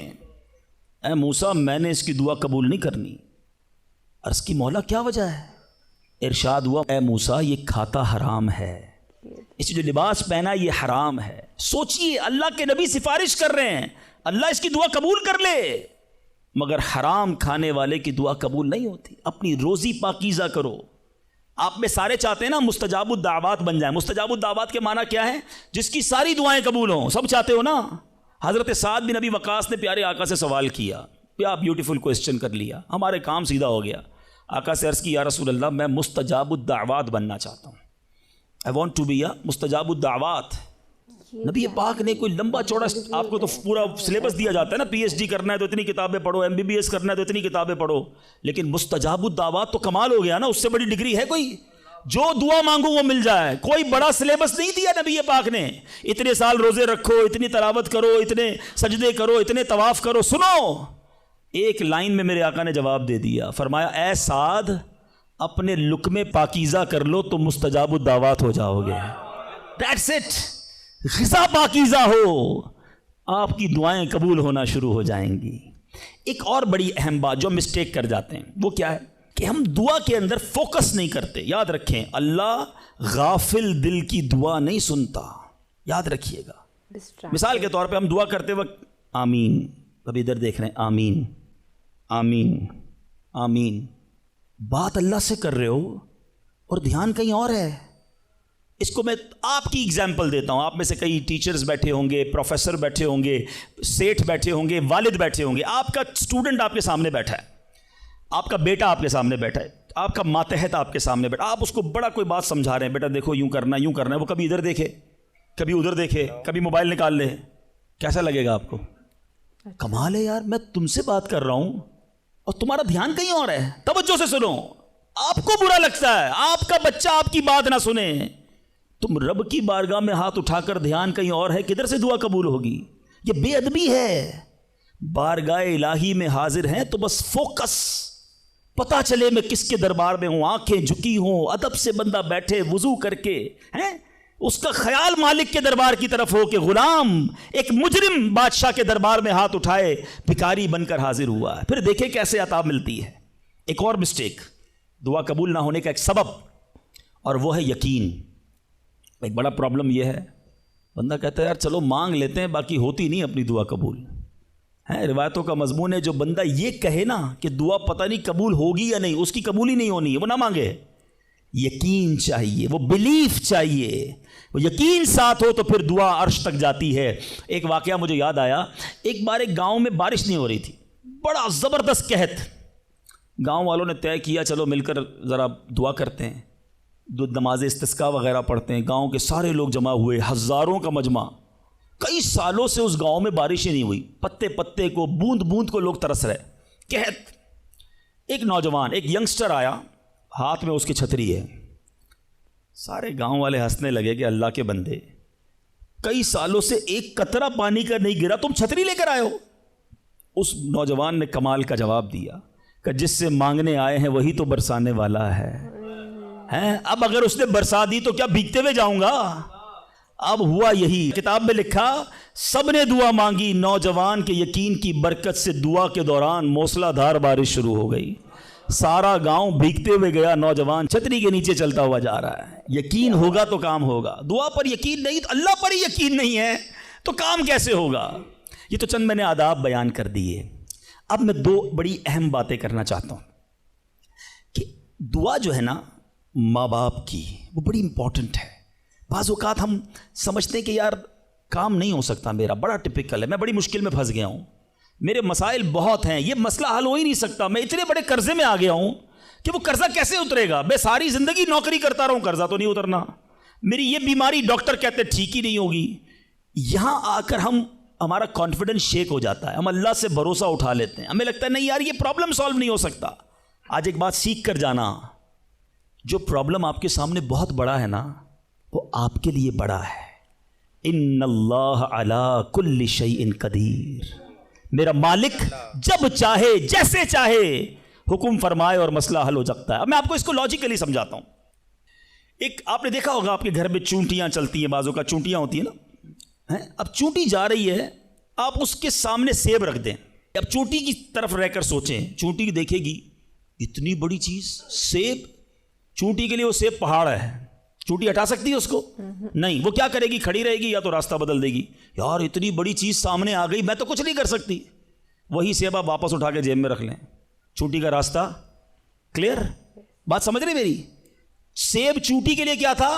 اے موسیٰ میں نے اس کی دعا قبول نہیں کرنی. عرض کی مولا کیا وجہ ہے؟ ارشاد ہوا اے موسیٰ یہ کھاتا حرام ہے, اس جو لباس پہنا یہ حرام ہے. سوچئے اللہ کے نبی سفارش کر رہے ہیں اللہ اس کی دعا قبول کر لے, مگر حرام کھانے والے کی دعا قبول نہیں ہوتی. اپنی روزی پاکیزہ کرو. آپ میں سارے چاہتے ہیں نا مستجاب الدعوات بن جائیں. مستجاب الدعوات کے معنی کیا ہے؟ جس کی ساری دعائیں قبول ہوں, سب چاہتے ہو نا. حضرت سعد بن ابی وقاص نے پیارے آقا سے سوال کیا, کیا بیوٹیفل کوسچن کر لیا, ہمارے کام سیدھا ہو گیا. آقا سے عرض کی یا رسول اللہ میں مستجاب الدعوات بننا چاہتا ہوں, I want to be a مستجاب الدعوات. نبی پاک نے کوئی لمبا چوڑا, آپ کو تو پورا سلیبس دیا جاتا ہے نا, پی ایچ ڈی کرنا ہے تو اتنی کتابیں پڑھو, ایم بی بی ایس کرنا ہے تو اتنی کتابیں پڑھو, لیکن مستجاب الدعوات تو کمال ہو گیا نا, اس سے بڑی ڈگری ہے کوئی؟ جو دعا مانگو وہ مل جائے. کوئی بڑا سلیبس نہیں دیا نبی پاک نے, اتنے سال روزے رکھو, اتنی تلاوت کرو, اتنے سجدے کرو, اتنے طواف کرو. سنو, ایک لائن میں میرے آقا نے جواب دے دیا, فرمایا اے سعد اپنے لقمے پاکیزہ کر لو تو مستجاب الدعوات ہو جاؤ گے. That's it. غذا پاکیزہ ہو, آپ کی دعائیں قبول ہونا شروع ہو جائیں گی. ایک اور بڑی اہم بات جو مسٹیک کر جاتے ہیں وہ کیا ہے کہ ہم دعا کے اندر فوکس نہیں کرتے. یاد رکھیں اللہ غافل دل کی دعا نہیں سنتا, یاد رکھیے گا. مثال کے طور پہ ہم دعا کرتے وقت آمین, ابھی ادھر دیکھ رہے ہیں آمین آمین آمین, بات اللہ سے کر رہے ہو اور دھیان کہیں اور ہے. اس کو میں آپ کی اگزامپل دیتا ہوں. آپ میں سے کئی ٹیچرز بیٹھے ہوں گے, پروفیسر بیٹھے ہوں گے, سیٹھ بیٹھے ہوں گے, والد بیٹھے ہوں گے. آپ کا اسٹوڈنٹ آپ کے سامنے بیٹھا ہے, آپ کا بیٹا آپ کے سامنے بیٹھا ہے, آپ کا ماتحت آپ کے سامنے بیٹھا, آپ اس کو بڑا کوئی بات سمجھا رہے ہیں, بیٹا دیکھو یوں کرنا یوں کرنا ہے. وہ کبھی ادھر دیکھے, کبھی ادھر دیکھے, کبھی موبائل نکال لے. کیسا لگے گا آپ کو؟ کمال ہے یار, میں تم سے بات کر رہا ہوں اور تمہارا دھیان کہیں اور ہے. توجہ سے سنو, آپ کو برا لگتا ہے آپ کا بچہ آپ کی بات نہ سنے. تم رب کی بارگاہ میں ہاتھ اٹھا کر دھیان کہیں اور ہے, کدھر سے دعا قبول ہوگی؟ یہ بے ادبی ہے. بارگاہ الہی میں حاضر ہیں تو بس فوکس, پتہ چلے میں کس کے دربار میں ہوں, آنکھیں جھکی ہوں, ادب سے بندہ بیٹھے وضو کر کے ہیں, اس کا خیال مالک کے دربار کی طرف ہو کہ غلام ایک مجرم بادشاہ کے دربار میں ہاتھ اٹھائے بھکاری بن کر حاضر ہوا ہے. پھر دیکھیں کیسے عطا ملتی ہے. ایک اور مسٹیک دعا قبول نہ ہونے کا ایک سبب, اور وہ ہے یقین. ایک بڑا پرابلم یہ ہے, بندہ کہتا ہے یار چلو مانگ لیتے ہیں, باقی ہوتی نہیں اپنی دعا قبول. ہے روایتوں کا مضمون ہے جو بندہ یہ کہے نا کہ دعا پتہ نہیں قبول ہوگی یا نہیں, اس کی قبول ہی نہیں ہونی ہے, وہ نہ مانگے. یقین چاہیے, وہ بلیف چاہیے, وہ یقین ساتھ ہو تو پھر دعا عرش تک جاتی ہے. ایک واقعہ مجھے یاد آیا, ایک بار ایک گاؤں میں بارش نہیں ہو رہی تھی, بڑا زبردست قحط. گاؤں والوں نے طے کیا چلو مل کر ذرا دعا کرتے ہیں, نماز استسقاء وغیرہ پڑھتے ہیں. گاؤں کے سارے لوگ جمع ہوئے, ہزاروں کا مجمع. کئی سالوں سے اس گاؤں میں بارش ہی نہیں ہوئی, پتے پتے کو بوند بوند کو لوگ ترس رہے, قحط. ایک نوجوان, ایک ینگسٹر آیا, ہاتھ میں اس کی چھتری ہے. سارے گاؤں والے ہنسنے لگے کہ اللہ کے بندے, کئی سالوں سے ایک قطرہ پانی کا نہیں گرا, تم چھتری لے کر آئے ہو. اس نوجوان نے کمال کا جواب دیا, کہ جس سے مانگنے آئے ہیں وہی تو برسانے والا ہے. اب اگر اس نے برسا دی تو کیا بھیگتے ہوئے جاؤں گا؟ اب ہوا یہی. کتاب میں لکھا سب نے دعا مانگی، نوجوان کے یقین کی برکت سے دعا کے دوران موسلا دھار بارش شروع ہو گئی. سارا گاؤں بھیگتے ہوئے گیا، نوجوان چھتری کے نیچے چلتا ہوا جا رہا ہے. یقین ہوگا تو کام ہوگا. دعا پر یقین نہیں تو اللہ پر ہی یقین نہیں ہے تو کام کیسے ہوگا؟ یہ تو چند میں نے آداب بیان کر دیے. اب میں دو بڑی اہم باتیں کرنا چاہتا ہوں کہ دعا جو ہے نا ماں باپ کی، وہ بڑی امپورٹنٹ ہے. بعض اوقات ہم سمجھتے ہیں کہ یار کام نہیں ہو سکتا، میرا بڑا ٹپکل ہے، میں بڑی مشکل میں پھنس گیا ہوں، میرے مسائل بہت ہیں، یہ مسئلہ حل ہو ہی نہیں سکتا، میں اتنے بڑے قرضے میں آ گیا ہوں کہ وہ قرضہ کیسے اترے گا؟ میں ساری زندگی نوکری کرتا رہوں، قرضہ تو نہیں اترنا، میری یہ بیماری ڈاکٹر کہتے ٹھیک ہی نہیں ہوگی. یہاں آ کر ہمارا کانفیڈنس شیک ہو جاتا ہے، ہم اللہ سے بھروسہ اٹھا لیتے ہیں، ہمیں لگتا ہے نہیں یار یہ پرابلم سالو نہیں ہو سکتا. آج ایک بات سیکھ کر جانا، جو پرابلم آپ کے سامنے بہت بڑا ہے نا وہ آپ کے لیے بڑا ہے. ان اللہ علی کل شیء قدیر، میرا مالک جب چاہے جیسے چاہے حکم فرمائے اور مسئلہ حل ہو سکتا ہے. اب میں آپ کو اس کو لاجیکلی سمجھاتا ہوں. ایک آپ نے دیکھا ہوگا آپ کے گھر میں چونٹیاں چلتی ہیں، بازوں کا چونٹیاں ہوتی ہیں نا. اب چونٹی جا رہی ہے، آپ اس کے سامنے سیب رکھ دیں. اب چونٹی کی طرف رہ کر سوچیں، چونٹی دیکھے گی اتنی بڑی چیز سیب، چونٹی کے لیے وہ سیب پہاڑ ہے، چونٹی ہٹا سکتی ہے اس کو؟ نہیں. وہ کیا کرے گی؟ کھڑی رہے گی یا تو راستہ بدل دے گی. یار اتنی بڑی چیز سامنے آ گئی، میں تو کچھ نہیں کر سکتی. وہی سیب آپ واپس اٹھا کے جیب میں رکھ لیں، چونٹی کا راستہ کلیئر. بات سمجھ رہے میری؟ سیب چونٹی کے لیے کیا تھا؟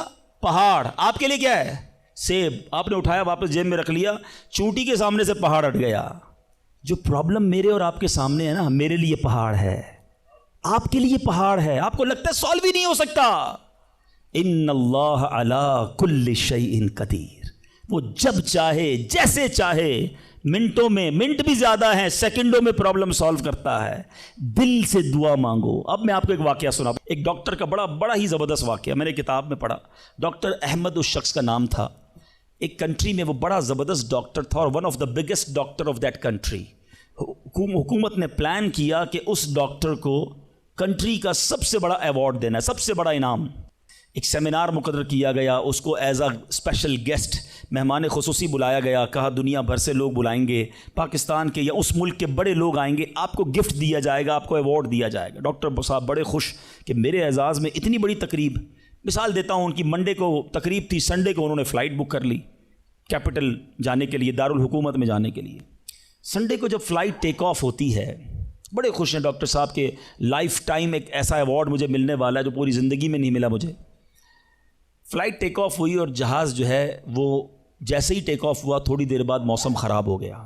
پہاڑ. آپ کے لیے کیا ہے؟ سیب. آپ نے اٹھایا واپس جیب میں رکھ لیا، چونٹی کے سامنے سے پہاڑ ہٹ گیا. جو پرابلم میرے اور آپ کے سامنے ہے نا، میرے لیے پہاڑ ہے، آپ کے لیے پہاڑ ہے. آپ کو لگتا ہے سالو ہی نہیں ہو سکتا. ان اللہ علی کل شیء قدیر، وہ جب چاہے جیسے چاہے، منٹوں میں، منٹ بھی زیادہ ہیں، سیکنڈوں میں پرابلم سالو کرتا ہے. دل سے دعا مانگو. اب میں آپ کو ایک واقعہ سنا، ایک ڈاکٹر کا بڑا ہی زبردست واقعہ میں نے کتاب میں پڑھا. ڈاکٹر احمد اس شخص کا نام تھا. ایک کنٹری میں وہ بڑا زبردست ڈاکٹر تھا اور one of the biggest doctor of that country. حکومت نے پلان کیا کہ اس ڈاکٹر کو کنٹری کا سب سے بڑا ایوارڈ دینا ہے، سب سے بڑا انعام. ایک سیمینار مقرر کیا گیا، اس کو ایز اے اسپیشل گیسٹ مہمان خصوصی بلایا گیا. کہا دنیا بھر سے لوگ بلائیں گے، پاکستان کے یا اس ملک کے بڑے لوگ آئیں گے، آپ کو گفٹ دیا جائے گا، آپ کو ایوارڈ دیا جائے گا. ڈاکٹر صاحب بڑے خوش کہ میرے اعزاز میں اتنی بڑی تقریب. مثال دیتا ہوں، ان کی منڈے کو تقریب تھی، سنڈے کو انہوں نے فلائٹ بک کر لی کیپٹل جانے کے لیے، دارالحکومت میں جانے کے لیے. سنڈے کو جب فلائٹ ٹیک آف ہوتی ہے، بڑے خوش ہیں ڈاکٹر صاحب کے لائف ٹائم ایک ایسا ایوارڈ مجھے ملنے والا ہے جو پوری زندگی میں نہیں ملا مجھے. فلائٹ ٹیک آف ہوئی اور جہاز جو ہے وہ جیسے ہی ٹیک آف ہوا تھوڑی دیر بعد موسم خراب ہو گیا.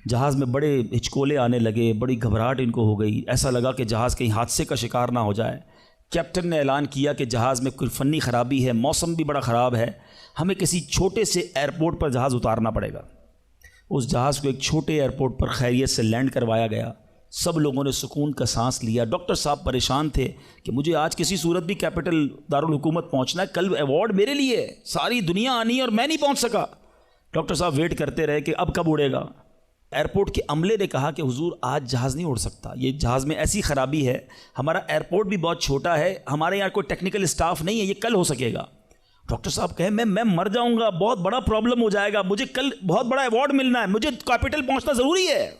جہاز میں بڑے ہچکولے آنے لگے، بڑی گھبراہٹ ان کو ہو گئی، ایسا لگا کہ جہاز کہیں حادثے کا شکار نہ ہو جائے. کیپٹن نے اعلان کیا کہ جہاز میں کوئی فنی خرابی ہے، موسم بھی بڑا خراب ہے، ہمیں کسی چھوٹے سے ایئرپورٹ پر جہاز اتارنا پڑے گا. اس جہاز کو ایک چھوٹے ایئرپورٹ پر خیریت سے لینڈ کروایا گیا. سب لوگوں نے سکون کا سانس لیا. ڈاکٹر صاحب پریشان تھے کہ مجھے آج کسی صورت بھی کیپٹل دارالحکومت پہنچنا ہے، کل ایوارڈ میرے لیے ہے، ساری دنیا آنی ہے اور میں نہیں پہنچ سکا. ڈاکٹر صاحب ویٹ کرتے رہے کہ اب کب اڑے گا. ایئرپورٹ کے عملے نے کہا کہ حضور آج جہاز نہیں اڑ سکتا، یہ جہاز میں ایسی خرابی ہے، ہمارا ایئرپورٹ بھی بہت چھوٹا ہے، ہمارے یہاں کوئی ٹیکنیکل اسٹاف نہیں ہے، یہ کل ہو سکے گا. ڈاکٹر صاحب کہے میں مر جاؤں گا، بہت بڑا پرابلم ہو جائے گا، مجھے کل بہت بڑا ایوارڈ ملنا ہے، مجھے کیپٹل پہنچنا ضروری ہے.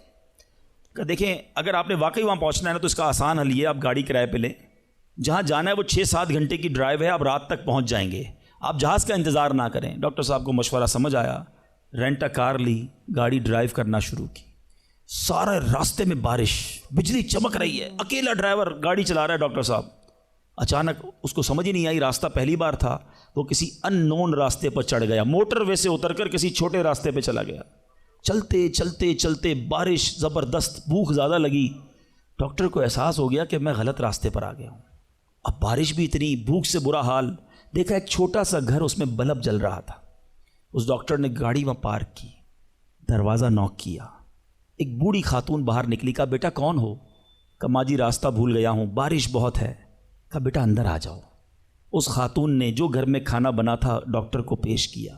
کہ دیکھیں اگر آپ نے واقعی وہاں پہنچنا ہے نا تو اس کا آسان حل یہ، آپ گاڑی کرائے پہ لیں، جہاں جانا ہے وہ 6-7 گھنٹے کی ڈرائیو ہے، آپ رات تک پہنچ جائیں گے، آپ جہاز کا انتظار نہ کریں. ڈاکٹر صاحب کو مشورہ سمجھ آیا، رینٹ کار لی، گاڑی ڈرائیو کرنا شروع کی. سارے راستے میں بارش، بجلی چمک رہی ہے، اکیلا ڈرائیور گاڑی چلا رہا ہے. ڈاکٹر صاحب اچانک اس کو سمجھ ہی نہیں آئی، راستہ پہلی بار تھا، وہ کسی ان نون راستے پر چڑھ گیا، موٹر وے سے اتر کر کسی چھوٹے راستے پہ چلا گیا. چلتے چلتے چلتے بارش زبردست، بھوک زیادہ لگی. ڈاکٹر کو احساس ہو گیا کہ میں غلط راستے پر آ گیا ہوں. اب بارش بھی اتنی، بھوک سے برا حال. دیکھا ایک چھوٹا سا گھر، اس میں بلب جل رہا تھا. اس ڈاکٹر نے گاڑی وہاں پارک کی، دروازہ نوک کیا. ایک بوڑھی خاتون باہر نکلی. کہا بیٹا کون ہو؟ کہا ماں جی راستہ بھول گیا ہوں، بارش بہت ہے. کہا بیٹا اندر آ جاؤ. اس خاتون نے جو گھر میں کھانا بنا تھا ڈاکٹر کو پیش کیا.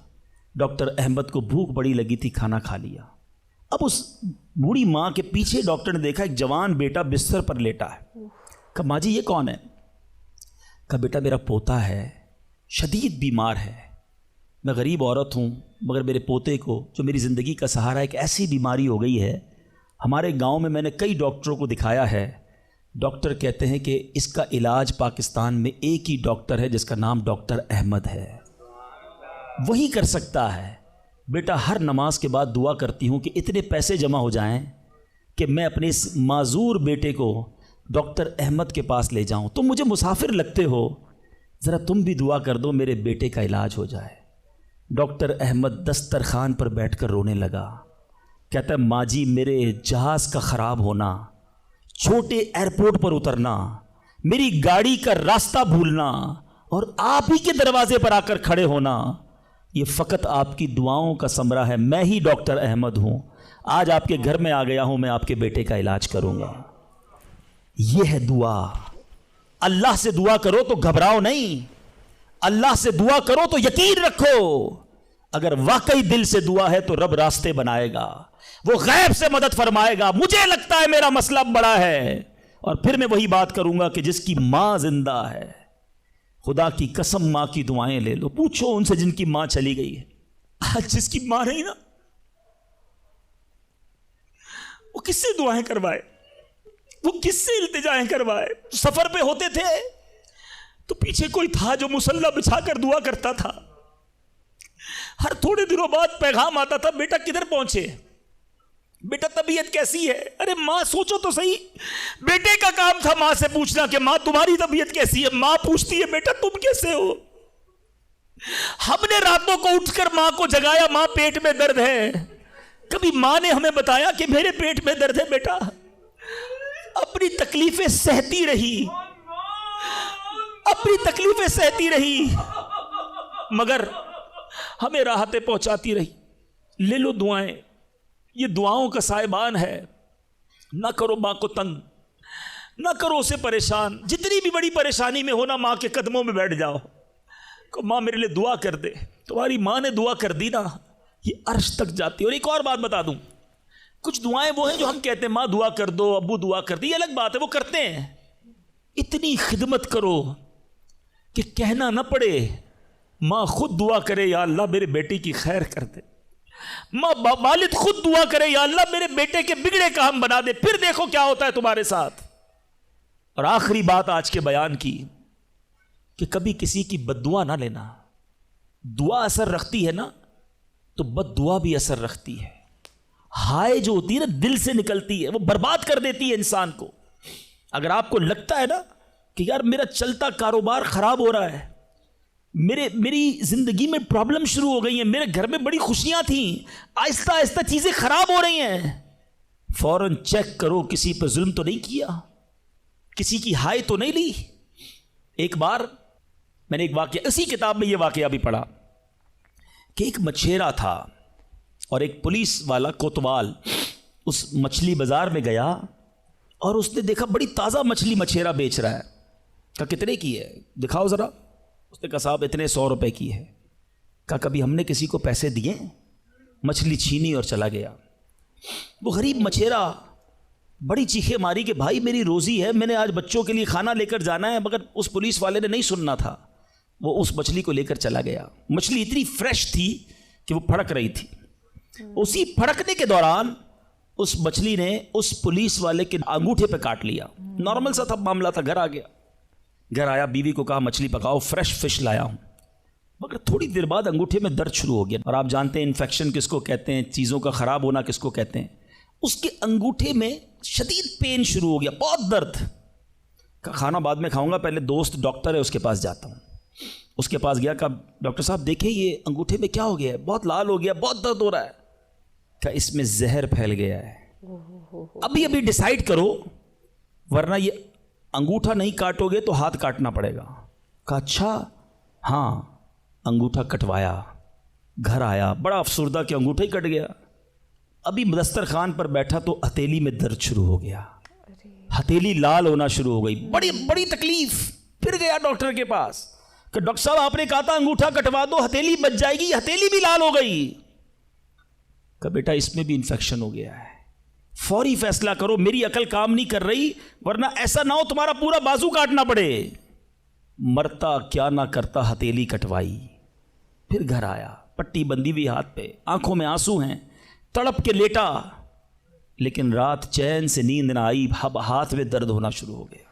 ڈاکٹر احمد کو بھوک بڑی لگی تھی، کھانا کھا لیا. اب اس بوڑھی ماں کے پیچھے ڈاکٹر نے دیکھا ایک جوان بیٹا بستر پر لیٹا ہے. کہا ماں جی یہ کون ہے؟ کہا بیٹا میرا پوتا ہے, شدید بیمار ہے. میں غریب عورت ہوں مگر میرے پوتے کو جو میری زندگی کا سہارا ایک ایسی بیماری ہو گئی ہے, ہمارے گاؤں میں نے کئی ڈاکٹروں کو دکھایا ہے, ڈاکٹر کہتے ہیں کہ اس کا علاج پاکستان میں ایک ہی ڈاکٹر ہے جس کا نام ڈاکٹر احمد ہے, وہی کر سکتا ہے. بیٹا ہر نماز کے بعد دعا کرتی ہوں کہ اتنے پیسے جمع ہو جائیں کہ میں اپنے اس معذور بیٹے کو ڈاکٹر احمد کے پاس لے جاؤں. تم مجھے مسافر لگتے ہو, ذرا تم بھی دعا کر دو میرے بیٹے کا علاج ہو جائے. ڈاکٹر احمد دسترخوان پر بیٹھ کر رونے لگا. کہتا ہے ماں جی میرے جہاز کا خراب ہونا, چھوٹے ایئرپورٹ پر اترنا, میری گاڑی کا راستہ بھولنا اور آپ ہی کے دروازے پر آ کر کھڑے ہونا, یہ فقط آپ کی دعاؤں کا ثمرہ ہے. میں ہی ڈاکٹر احمد ہوں, آج آپ کے گھر میں آ گیا ہوں, میں آپ کے بیٹے کا علاج کروں گا. یہ ہے دعا. اللہ سے دعا کرو تو گھبراؤ نہیں, اللہ سے دعا کرو تو یقین رکھو اگر واقعی دل سے دعا ہے تو رب راستے بنائے گا, وہ غیب سے مدد فرمائے گا. مجھے لگتا ہے میرا مسئلہ بڑا ہے, اور پھر میں وہی بات کروں گا کہ جس کی ماں زندہ ہے, خدا کی قسم ماں کی دعائیں لے لو, پوچھو ان سے جن کی ماں چلی گئی ہے. آج جس کی ماں نہیں نا, وہ کس سے دعائیں کروائے, وہ کس سے التجائیں کروائے. سفر پہ ہوتے تھے تو پیچھے کوئی تھا جو مصلی بچھا کر دعا کرتا تھا. ہر تھوڑے دنوں بعد پیغام آتا تھا بیٹا کدھر پہنچے, بیٹا طبیعت کیسی ہے. ارے ماں سوچو تو صحیح, بیٹے کا کام تھا ماں سے پوچھنا کہ ماں تمہاری طبیعت کیسی ہے. ماں پوچھتی ہے بیٹا تم کیسے ہو. ہم نے راتوں کو اٹھ کر ماں کو جگایا, ماں پیٹ میں درد ہے. کبھی ماں نے ہمیں بتایا کہ میرے پیٹ میں درد ہے بیٹا. اپنی تکلیفیں سہتی رہی, اپنی تکلیفیں سہتی رہی, مگر ہمیں راحتیں پہنچاتی رہی. لے لو دعائیں, یہ دعاؤں کا سائبان ہے. نہ کرو ماں کو تنگ, نہ کرو اسے پریشان. جتنی بھی بڑی پریشانی میں ہونا ماں کے قدموں میں بیٹھ جاؤ کہ ماں میرے لیے دعا کر دے. تمہاری ماں نے دعا کر دی نا, یہ عرش تک جاتی. اور ایک اور بات بتا دوں, کچھ دعائیں وہ ہیں جو ہم کہتے ہیں ماں دعا کر دو, ابو دعا کر دی, یہ الگ بات ہے, وہ کرتے ہیں. اتنی خدمت کرو کہ کہنا نہ پڑے, ماں خود دعا کرے یا اللہ میرے بیٹی کی خیر کر دے. ماں والد خود دعا کرے یا اللہ میرے بیٹے کے بگڑے کام بنا دے. پھر دیکھو کیا ہوتا ہے تمہارے ساتھ. اور آخری بات آج کے بیان کی کہ کبھی کسی کی بد دعا نہ لینا. دعا اثر رکھتی ہے نا تو بد دعا بھی اثر رکھتی ہے. ہائے جو ہوتی ہے نا دل سے نکلتی ہے, وہ برباد کر دیتی ہے انسان کو. اگر آپ کو لگتا ہے نا کہ یار میرا چلتا کاروبار خراب ہو رہا ہے, میری زندگی میں پرابلم شروع ہو گئی ہیں, میرے گھر میں بڑی خوشیاں تھیں, آہستہ آہستہ چیزیں خراب ہو رہی ہیں, فوراً چیک کرو کسی پر ظلم تو نہیں کیا, کسی کی ہائے تو نہیں لی. ایک بار میں نے ایک واقعہ, اسی کتاب میں یہ واقعہ بھی پڑھا کہ ایک مچھیرا تھا اور ایک پولیس والا کوتوال اس مچھلی بازار میں گیا اور اس نے دیکھا بڑی تازہ مچھلی مچھیرا بیچ رہا ہے. کہا کتنے کی ہے دکھاؤ ذرا. اس نے کہا صاحب اتنے 100 روپے کی ہے. کہا کبھی ہم نے کسی کو پیسے دیے؟ مچھلی چھینی اور چلا گیا. وہ غریب مچھیرا بڑی چیخیں ماری کہ بھائی میری روزی ہے, میں نے آج بچوں کے لیے کھانا لے کر جانا ہے, مگر اس پولیس والے نے نہیں سننا تھا. وہ اس مچھلی کو لے کر چلا گیا. مچھلی اتنی فریش تھی کہ وہ پھڑک رہی تھی. اسی پھڑکنے کے دوران اس مچھلی نے اس پولیس والے کے انگوٹھے پہ کاٹ لیا. نارمل سا تھا معاملہ تھا. گھر آ گیا, گھر آیا, بیوی کو کہا مچھلی پکاؤ, فریش فش لایا ہوں. مگر تھوڑی دیر بعد انگوٹھے میں درد شروع ہو گیا. اور آپ جانتے ہیں انفیکشن کس کو کہتے ہیں, چیزوں کا خراب ہونا کس کو کہتے ہیں. اس کے انگوٹھے میں شدید پین شروع ہو گیا, بہت درد. کھانا بعد میں کھاؤں گا, پہلے دوست ڈاکٹر ہے اس کے پاس جاتا ہوں. اس کے پاس گیا, کہا ڈاکٹر صاحب دیکھیں یہ انگوٹھے میں کیا ہو گیا ہے, بہت لال ہو گیا, بہت درد ہو رہا ہے. کہا اس میں زہر پھیل گیا ہے, ابھی ڈیسائیڈ کرو ورنہ یہ انگوٹھا نہیں کاٹو گے تو ہاتھ کاٹنا پڑے گا. کہا اچھا, ہاں. انگوٹھا کٹوایا, گھر آیا, بڑا افسردہ کہ انگوٹھا ہی کٹ گیا. ابھی دسترخوان پر بیٹھا تو ہتھیلی میں درد شروع ہو گیا, ہتھیلی لال ہونا شروع ہو گئی, بڑی بڑی تکلیف. پھر گیا ڈاکٹر کے پاس کہ ڈاکٹر صاحب آپ نے کہا تھا انگوٹھا کٹوا دو, ہتھیلی بچ جائے گی, ہتھیلی بھی لال ہو گئی. کہ بیٹا اس میں بھی انفیکشن ہو گیا ہے، فوری فیصلہ کرو، میری عقل کام نہیں کر رہی، ورنہ ایسا نہ ہو تمہارا پورا بازو کاٹنا پڑے۔ مرتا کیا نہ کرتا، ہتھیلی کٹوائی، پھر گھر آیا، پٹی بندی ہوئی ہاتھ پہ، آنکھوں میں آنسو ہیں، تڑپ کے لیٹا، لیکن رات چین سے نیند نہ آئی، ہاتھ میں درد ہونا شروع ہو گیا،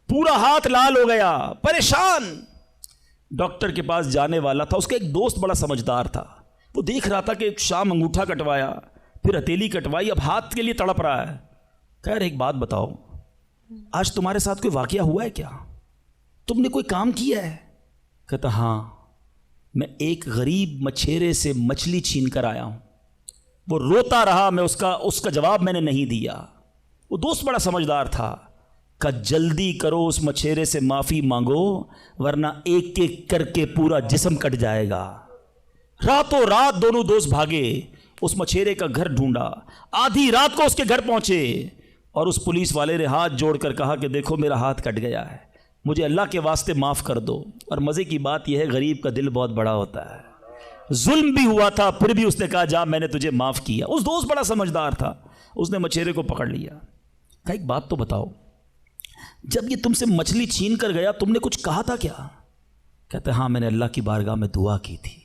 پورا ہاتھ لال ہو گیا، پریشان۔ ڈاکٹر کے پاس جانے والا تھا، اس کا ایک دوست بڑا سمجھدار تھا، وہ دیکھ رہا تھا کہ شام انگوٹھا کٹوایا، پھر ہتھیلی کٹوائی، اب ہاتھ کے لیے تڑپ رہا ہے۔ خیر ایک بات بتاؤ، آج تمہارے ساتھ کوئی واقعہ ہوا ہے کیا؟ تم نے کوئی کام کیا ہے؟ کہتا ہاں، میں ایک غریب مچھیرے سے مچھلی چھین کر آیا ہوں۔ وہ روتا رہا، میں اس کا جواب میں نے نہیں دیا۔ وہ دوست بڑا سمجھدار تھا، کہ جلدی کرو اس مچھیرے سے معافی مانگو، ورنہ ایک ایک کر کے پورا جسم کٹ جائے گا۔ راتوں رات دونوں دوست بھاگے، اس مچھیرے کا گھر ڈھونڈا، آدھی رات کو اس کے گھر پہنچے، اور اس پولیس والے نے ہاتھ جوڑ کر کہا کہ دیکھو میرا ہاتھ کٹ گیا ہے، مجھے اللہ کے واسطے معاف کر دو۔ اور مزے کی بات یہ ہے، غریب کا دل بہت بڑا ہوتا ہے، ظلم بھی ہوا تھا، پھر بھی اس نے کہا جا میں نے تجھے معاف کیا۔ اس دوست بڑا سمجھدار تھا، اس نے مچھیرے کو پکڑ لیا، کہا ایک بات تو بتاؤ، جب یہ تم سے مچھلی چھین کر گیا تم نے کچھ کہا تھا کیا؟ کہتے ہاں میں نے اللہ کی بارگاہ میں دعا کی تھی،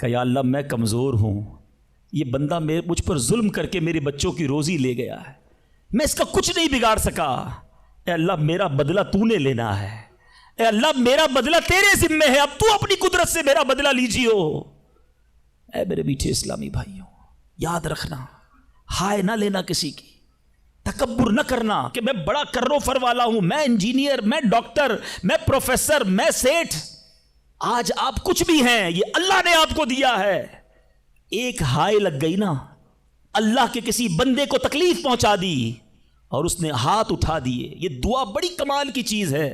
کہ یا اللہ میں کمزور ہوں، یہ بندہ مجھ پر ظلم کر کے میرے بچوں کی روزی لے گیا ہے، میں اس کا کچھ نہیں بگاڑ سکا، اے اللہ میرا بدلہ تو نے لینا ہے، اے اللہ میرا بدلہ تیرے ذمہ ہے، اب تو اپنی قدرت سے میرا بدلہ لیجیو۔ اے میرے میٹھے اسلامی بھائیوں، یاد رکھنا، ہائے نہ لینا کسی کی، تکبر نہ کرنا کہ میں بڑا کرو فر والا ہوں، میں انجینئر، میں ڈاکٹر، میں پروفیسر، میں سیٹھ۔ آج آپ کچھ بھی ہیں، یہ اللہ نے آپ کو دیا ہے۔ ایک ہائے لگ گئی نا، اللہ کے کسی بندے کو تکلیف پہنچا دی اور اس نے ہاتھ اٹھا دیے۔ یہ دعا بڑی کمال کی چیز ہے،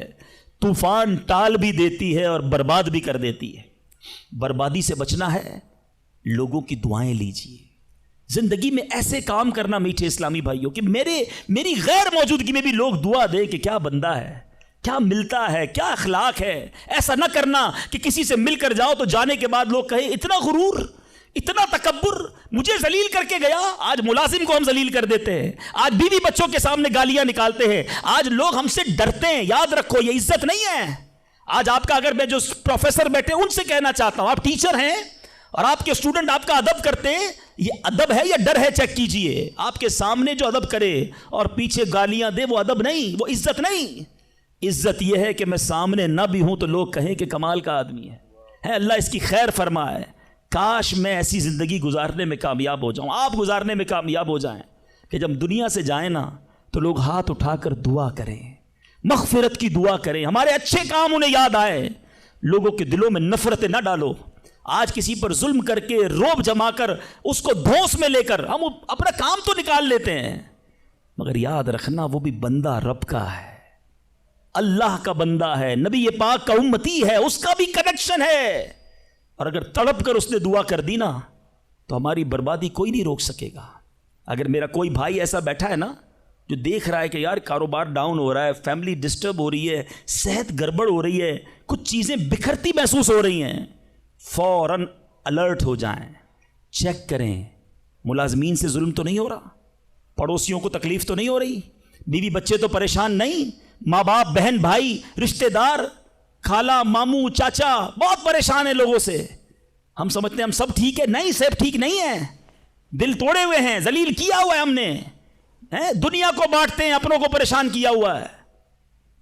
طوفان ٹال بھی دیتی ہے اور برباد بھی کر دیتی ہے۔ بربادی سے بچنا ہے، لوگوں کی دعائیں لیجیے، زندگی میں ایسے کام کرنا میٹھے اسلامی بھائیوں کہ میری غیر موجودگی میں بھی لوگ دعا دیں کہ کیا بندہ ہے، کیا ملتا ہے، کیا اخلاق ہے۔ ایسا نہ کرنا کہ کسی سے مل کر جاؤ تو جانے کے بعد لوگ کہیں اتنا غرور، اتنا تکبر، مجھے ذلیل کر کے گیا۔ آج ملازم کو ہم ذلیل کر دیتے ہیں، آج بیوی بچوں کے سامنے گالیاں نکالتے ہیں، آج لوگ ہم سے ڈرتے ہیں۔ یاد رکھو یہ عزت نہیں ہے۔ آج آپ کا، اگر میں جو پروفیسر بیٹھے ان سے کہنا چاہتا ہوں، آپ ٹیچر ہیں اور آپ کے اسٹوڈنٹ آپ کا ادب کرتے ہیں، یہ ادب ہے یا ڈر ہے؟ چیک کیجئے۔ آپ کے سامنے جو ادب کرے اور پیچھے گالیاں دے، وہ ادب نہیں، وہ عزت نہیں۔ عزت یہ ہے کہ میں سامنے نہ بھی ہوں تو لوگ کہیں کہ کمال کا آدمی ہے، اللہ اس کی خیر فرمائے۔ کاش میں ایسی زندگی گزارنے میں کامیاب ہو جاؤں، آپ گزارنے میں کامیاب ہو جائیں کہ جب دنیا سے جائیں نا تو لوگ ہاتھ اٹھا کر دعا کریں، مغفرت کی دعا کریں، ہمارے اچھے کام انہیں یاد آئے۔ لوگوں کے دلوں میں نفرتیں نہ ڈالو۔ آج کسی پر ظلم کر کے، روب جما کر، اس کو دھوس میں لے کر ہم اپنا کام تو نکال لیتے ہیں، مگر یاد رکھنا وہ بھی بندہ رب کا ہے، اللہ کا بندہ ہے، نبی پاک کا امتی ہے، اس کا بھی کنیکشن ہے۔ اور اگر تڑپ کر اس نے دعا کر دی نا تو ہماری بربادی کوئی نہیں روک سکے گا۔ اگر میرا کوئی بھائی ایسا بیٹھا ہے نا جو دیکھ رہا ہے کہ یار کاروبار ڈاؤن ہو رہا ہے، فیملی ڈسٹرب ہو رہی ہے، صحت گڑبڑ ہو رہی ہے، کچھ چیزیں بکھرتی محسوس ہو رہی ہیں، فوراً الرٹ ہو جائیں، چیک کریں ملازمین سے ظلم تو نہیں ہو رہا، پڑوسیوں کو تکلیف تو نہیں ہو رہی، بیوی بچے تو پریشان نہیں، ماں باپ بہن بھائی رشتہ دار خالہ ماموں چاچا بہت پریشان ہیں لوگوں سے۔ ہم سمجھتے ہیں ہم سب ٹھیک ہے، نہیں سب ٹھیک نہیں ہے، دل توڑے ہوئے ہیں، ذلیل کیا ہوا ہے ہم نے، دنیا کو بانٹتے ہیں، اپنوں کو پریشان کیا ہوا ہے۔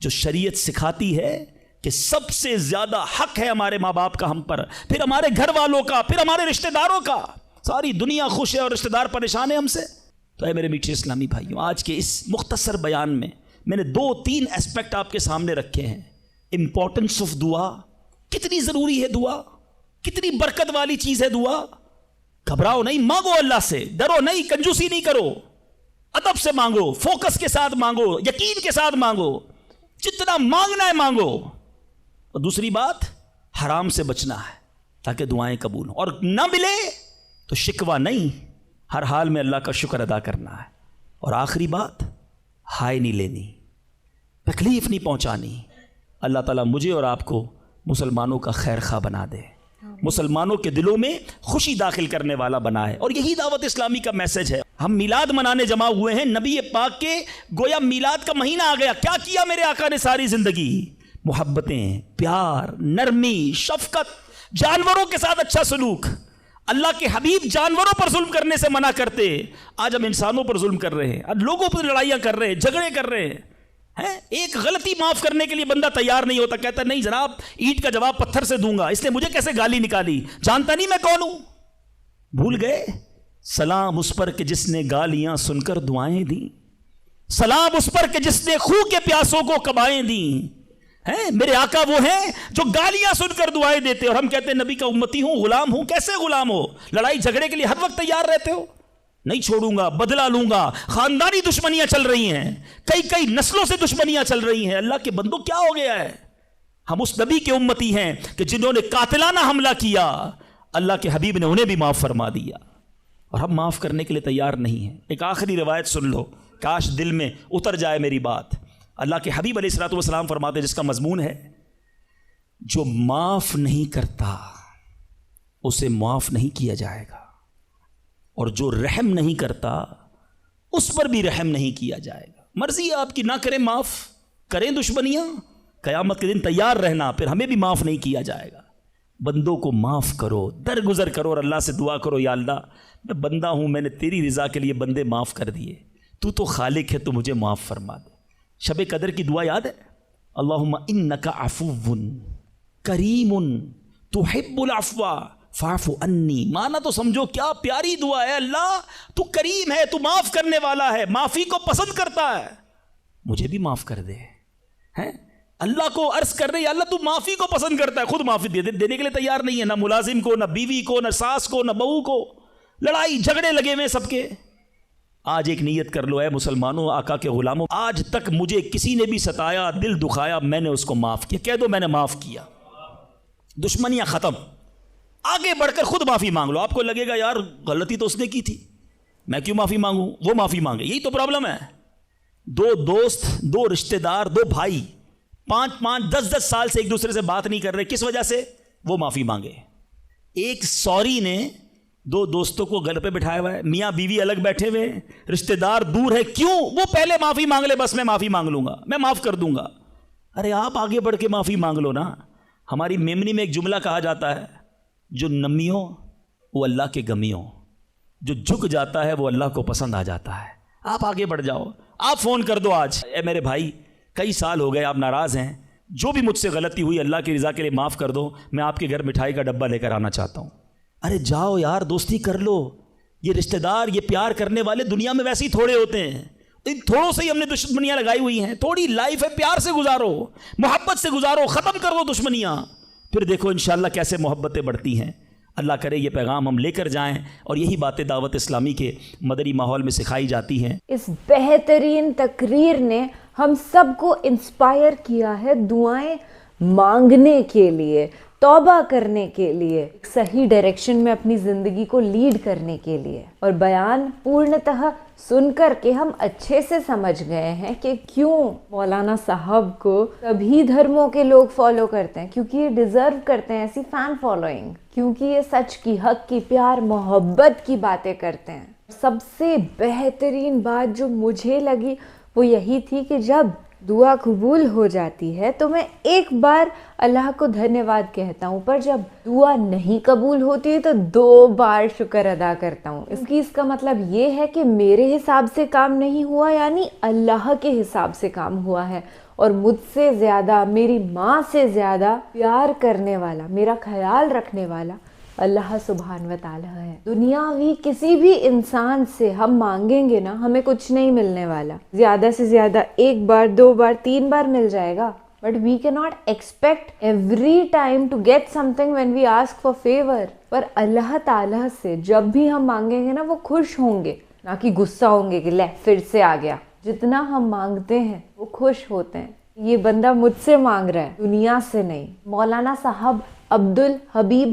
جو شریعت سکھاتی ہے کہ سب سے زیادہ حق ہے ہمارے ماں باپ کا ہم پر، پھر ہمارے گھر والوں کا، پھر ہمارے رشتہ داروں کا۔ ساری دنیا خوش ہے اور رشتہ دار پریشان ہے ہم سے۔ تو اے میرے میٹھے اسلامی بھائیوں، آج کے اس مختصر بیان میں نے 2-3 اسپیکٹ آپ کے سامنے رکھے ہیں۔ امپورٹنس آف دعا، کتنی ضروری ہے دعا، کتنی برکت والی چیز ہے دعا۔ گھبراؤ نہیں، مانگو اللہ سے، ڈرو نہیں، کنجوسی نہیں کرو، ادب سے مانگو، فوکس کے ساتھ مانگو، یقین کے ساتھ مانگو، جتنا مانگنا ہے مانگو۔ اور دوسری بات، حرام سے بچنا ہے تاکہ دعائیں قبول ہوں، اور نہ ملے تو شکوہ نہیں، ہر حال میں اللہ کا شکر ادا کرنا ہے۔ اور آخری بات، ہائے نہیں لینی، تکلیف نہیں پہنچانی۔ اللہ تعالیٰ مجھے اور آپ کو مسلمانوں کا خیر خواہ بنا دے۔ مسلمانوں کے دلوں میں خوشی داخل کرنے والا بنا ہے، اور یہی دعوت اسلامی کا میسج ہے۔ ہم میلاد منانے جمع ہوئے ہیں، نبی پاک کے گویا میلاد کا مہینہ آ گیا، کیا کیا میرے آقا نے ساری زندگی؟ محبتیں، پیار، نرمی، شفقت، جانوروں کے ساتھ اچھا سلوک۔ اللہ کے حبیب جانوروں پر ظلم کرنے سے منع کرتے، آج ہم انسانوں پر ظلم کر رہے ہیں، آج لوگوں پر لڑائیاں کر رہے ہیں، جھگڑے کر رہے ہیں۔ ایک غلطی معاف کرنے کے لیے بندہ تیار نہیں ہوتا، کہتا نہیں جناب اینٹ کا جواب پتھر سے دوں گا، اس نے مجھے کیسے گالی نکالی، جانتا نہیں میں کون ہوں۔ بھول گئے؟ سلام اس پر کہ جس نے گالیاں سن کر دعائیں دیں، سلام اس پر کہ جس نے خوں کے پیاسوں کو کبائیں دیں۔ میرے آقا وہ ہیں جو گالیاں سن کر دعائیں دیتے، اور ہم کہتے ہیں نبی کا امتی ہوں، غلام ہوں۔ کیسے غلام ہو؟ لڑائی جھگڑے کے لیے ہر وقت تیار رہتے ہو، نہیں چھوڑوں گا، بدلہ لوں گا۔ خاندانی دشمنیاں چل رہی ہیں، کئی نسلوں سے دشمنیاں چل رہی ہیں۔ اللہ کے بندوں کیا ہو گیا ہے؟ ہم اس نبی کے امتی ہیں کہ جنہوں نے قاتلانہ حملہ کیا، اللہ کے حبیب نے انہیں بھی معاف فرما دیا، اور ہم معاف کرنے کے لیے تیار نہیں ہیں۔ ایک آخری روایت سن لو، کاش دل میں اتر جائے میری بات۔ اللہ کے حبیب علیہ الصلوۃ والسلام فرماتے ہیں، جس کا مضمون ہے جو معاف نہیں کرتا اسے معاف نہیں کیا جائے گا، اور جو رحم نہیں کرتا اس پر بھی رحم نہیں کیا جائے گا۔ مرضی ہے آپ کی، نہ کریں معاف، کریں دشمنیاں، قیامت کے دن تیار رہنا، پھر ہمیں بھی معاف نہیں کیا جائے گا۔ بندوں کو معاف کرو، درگزر کرو، اور اللہ سے دعا کرو، یا اللہ میں بندہ ہوں، میں نے تیری رضا کے لیے بندے معاف کر دیے، تو خالق ہے، تو مجھے معاف فرما دے۔ شب قدر کی دعا یاد ہے؟ اللہم انک عفو کریم تحب العفو فاعف عنی۔ مانا تو سمجھو کیا پیاری دعا ہے، اللہ تو کریم ہے، تو معاف کرنے والا ہے، معافی کو پسند کرتا ہے، مجھے بھی معاف کر دے۔ اللہ کو عرض کر رہے ہیں، اللہ تو معافی کو پسند کرتا ہے، خود معافی دینے کے لیے تیار نہیں ہے، نہ ملازم کو، نہ بیوی کو، نہ ساس کو، نہ بہو کو، لڑائی جھگڑے لگے ہوئے سب کے۔ آج ایک نیت کر لو، اے مسلمانوں، آقا کے غلاموں، آج تک مجھے کسی نے بھی ستایا، دل دکھایا، میں نے اس کو معاف کیا، کہہ دو میں نے معاف کیا، دشمنیاں ختم۔ آگے بڑھ کر خود معافی مانگ لو۔ آپ کو لگے گا یار غلطی تو اس نے کی تھی، میں کیوں معافی مانگوں، وہ معافی مانگے، یہی تو پرابلم ہے۔ دو دوست، دو رشتہ دار، دو بھائی 5-5 10-10 سال سے ایک دوسرے سے بات نہیں کر رہے، کس وجہ سے؟ وہ معافی مانگے۔ ایک سوری نے دو دوستوں کو گھر پہ بٹھایا ہوا ہے، میاں بیوی الگ بیٹھے ہوئے، رشتہ دار دور ہے، کیوں؟ وہ پہلے معافی مانگ لے، بس میں معافی مانگ لوں گا، میں معاف کر دوں گا۔ ارے آپ آگے بڑھ کے معافی مانگ لو نا۔ ہماری میمنی میں ایک جملہ کہا جاتا ہے، جو نمیوں وہ اللہ کے گمیوں، جو جھک جاتا ہے وہ اللہ کو پسند آ جاتا ہے۔ آپ آگے بڑھ جاؤ، آپ فون کر دو آج، اے میرے بھائی کئی سال ہو گئے آپ ناراض ہیں، جو بھی مجھ سے غلطی ہوئی اللہ کی رضا کے لیے معاف کر دو، میں آپ کے گھر مٹھائی کا ڈبہ لے کر آنا چاہتا ہوں۔ ارے جاؤ یار، دوستی کر لو۔ یہ رشتہ دار، یہ پیار کرنے والے دنیا میں ویسے ہی تھوڑے ہوتے ہیں، ان تھوڑوں سے ہی ہم نے دشمنیاں لگائی ہوئی ہیں۔ تھوڑی لائف ہے، پیار سے گزارو، محبت سے گزارو، ختم کر دو دشمنیاں، پھر دیکھو انشاءاللہ کیسے محبتیں بڑھتی ہیں۔ اللہ کرے یہ پیغام ہم لے کر جائیں، اور یہی باتیں دعوت اسلامی کے مدنی ماحول میں سکھائی جاتی ہیں۔ اس بہترین تقریر نے ہم سب کو انسپائر کیا ہے دعائیں مانگنے کے لیے، توبہ کرنے کے لیے، صحیح ڈائریکشن میں اپنی زندگی کو لیڈ کرنے کے لیے۔ اور بیان پورنتہ سن کر کے ہم اچھے سے سمجھ گئے ہیں کہ کیوں مولانا صاحب کو سبھی دھرموں کے لوگ فالو کرتے ہیں، کیونکہ یہ ڈیزرو کرتے ہیں ایسی فین فالوئنگ، کیونکہ یہ سچ کی، حق کی، پیار محبت کی باتیں کرتے ہیں۔ سب سے بہترین بات جو مجھے لگی وہ یہی تھی کہ جب دعا قبول ہو جاتی ہے تو میں ایک بار اللہ کو دھنیہ واد کہتا ہوں، پر جب دعا نہیں قبول ہوتی ہے تو 2 بار شکر ادا کرتا ہوں۔ اس کا مطلب یہ ہے کہ میرے حساب سے کام نہیں ہوا، یعنی اللہ کے حساب سے کام ہوا ہے، اور مجھ سے زیادہ، میری ماں سے زیادہ پیار کرنے والا، میرا خیال رکھنے والا اللہ سبحانہ و تعالی ہے۔ دنیاوی کسی بھی انسان سے ہم مانگیں گے نا، ہمیں کچھ نہیں ملنے والا، زیادہ سے زیادہ 1 بار 2 بار 3 بار مل جائے گا، but we can not expect every time to get something when we ask for favour. پر اللہ تعالیٰ سے جب بھی ہم مانگیں گے نا، وہ خوش ہوں گے، نہ کہ غصہ ہوں گے کہ لے پھر سے آ گیا۔ جتنا ہم مانگتے ہیں وہ خوش ہوتے ہیں۔ یہ بندہ مجھ سے مانگ رہا ہے، دنیا سے نہیں۔ مولانا صاحب عبد الحبیب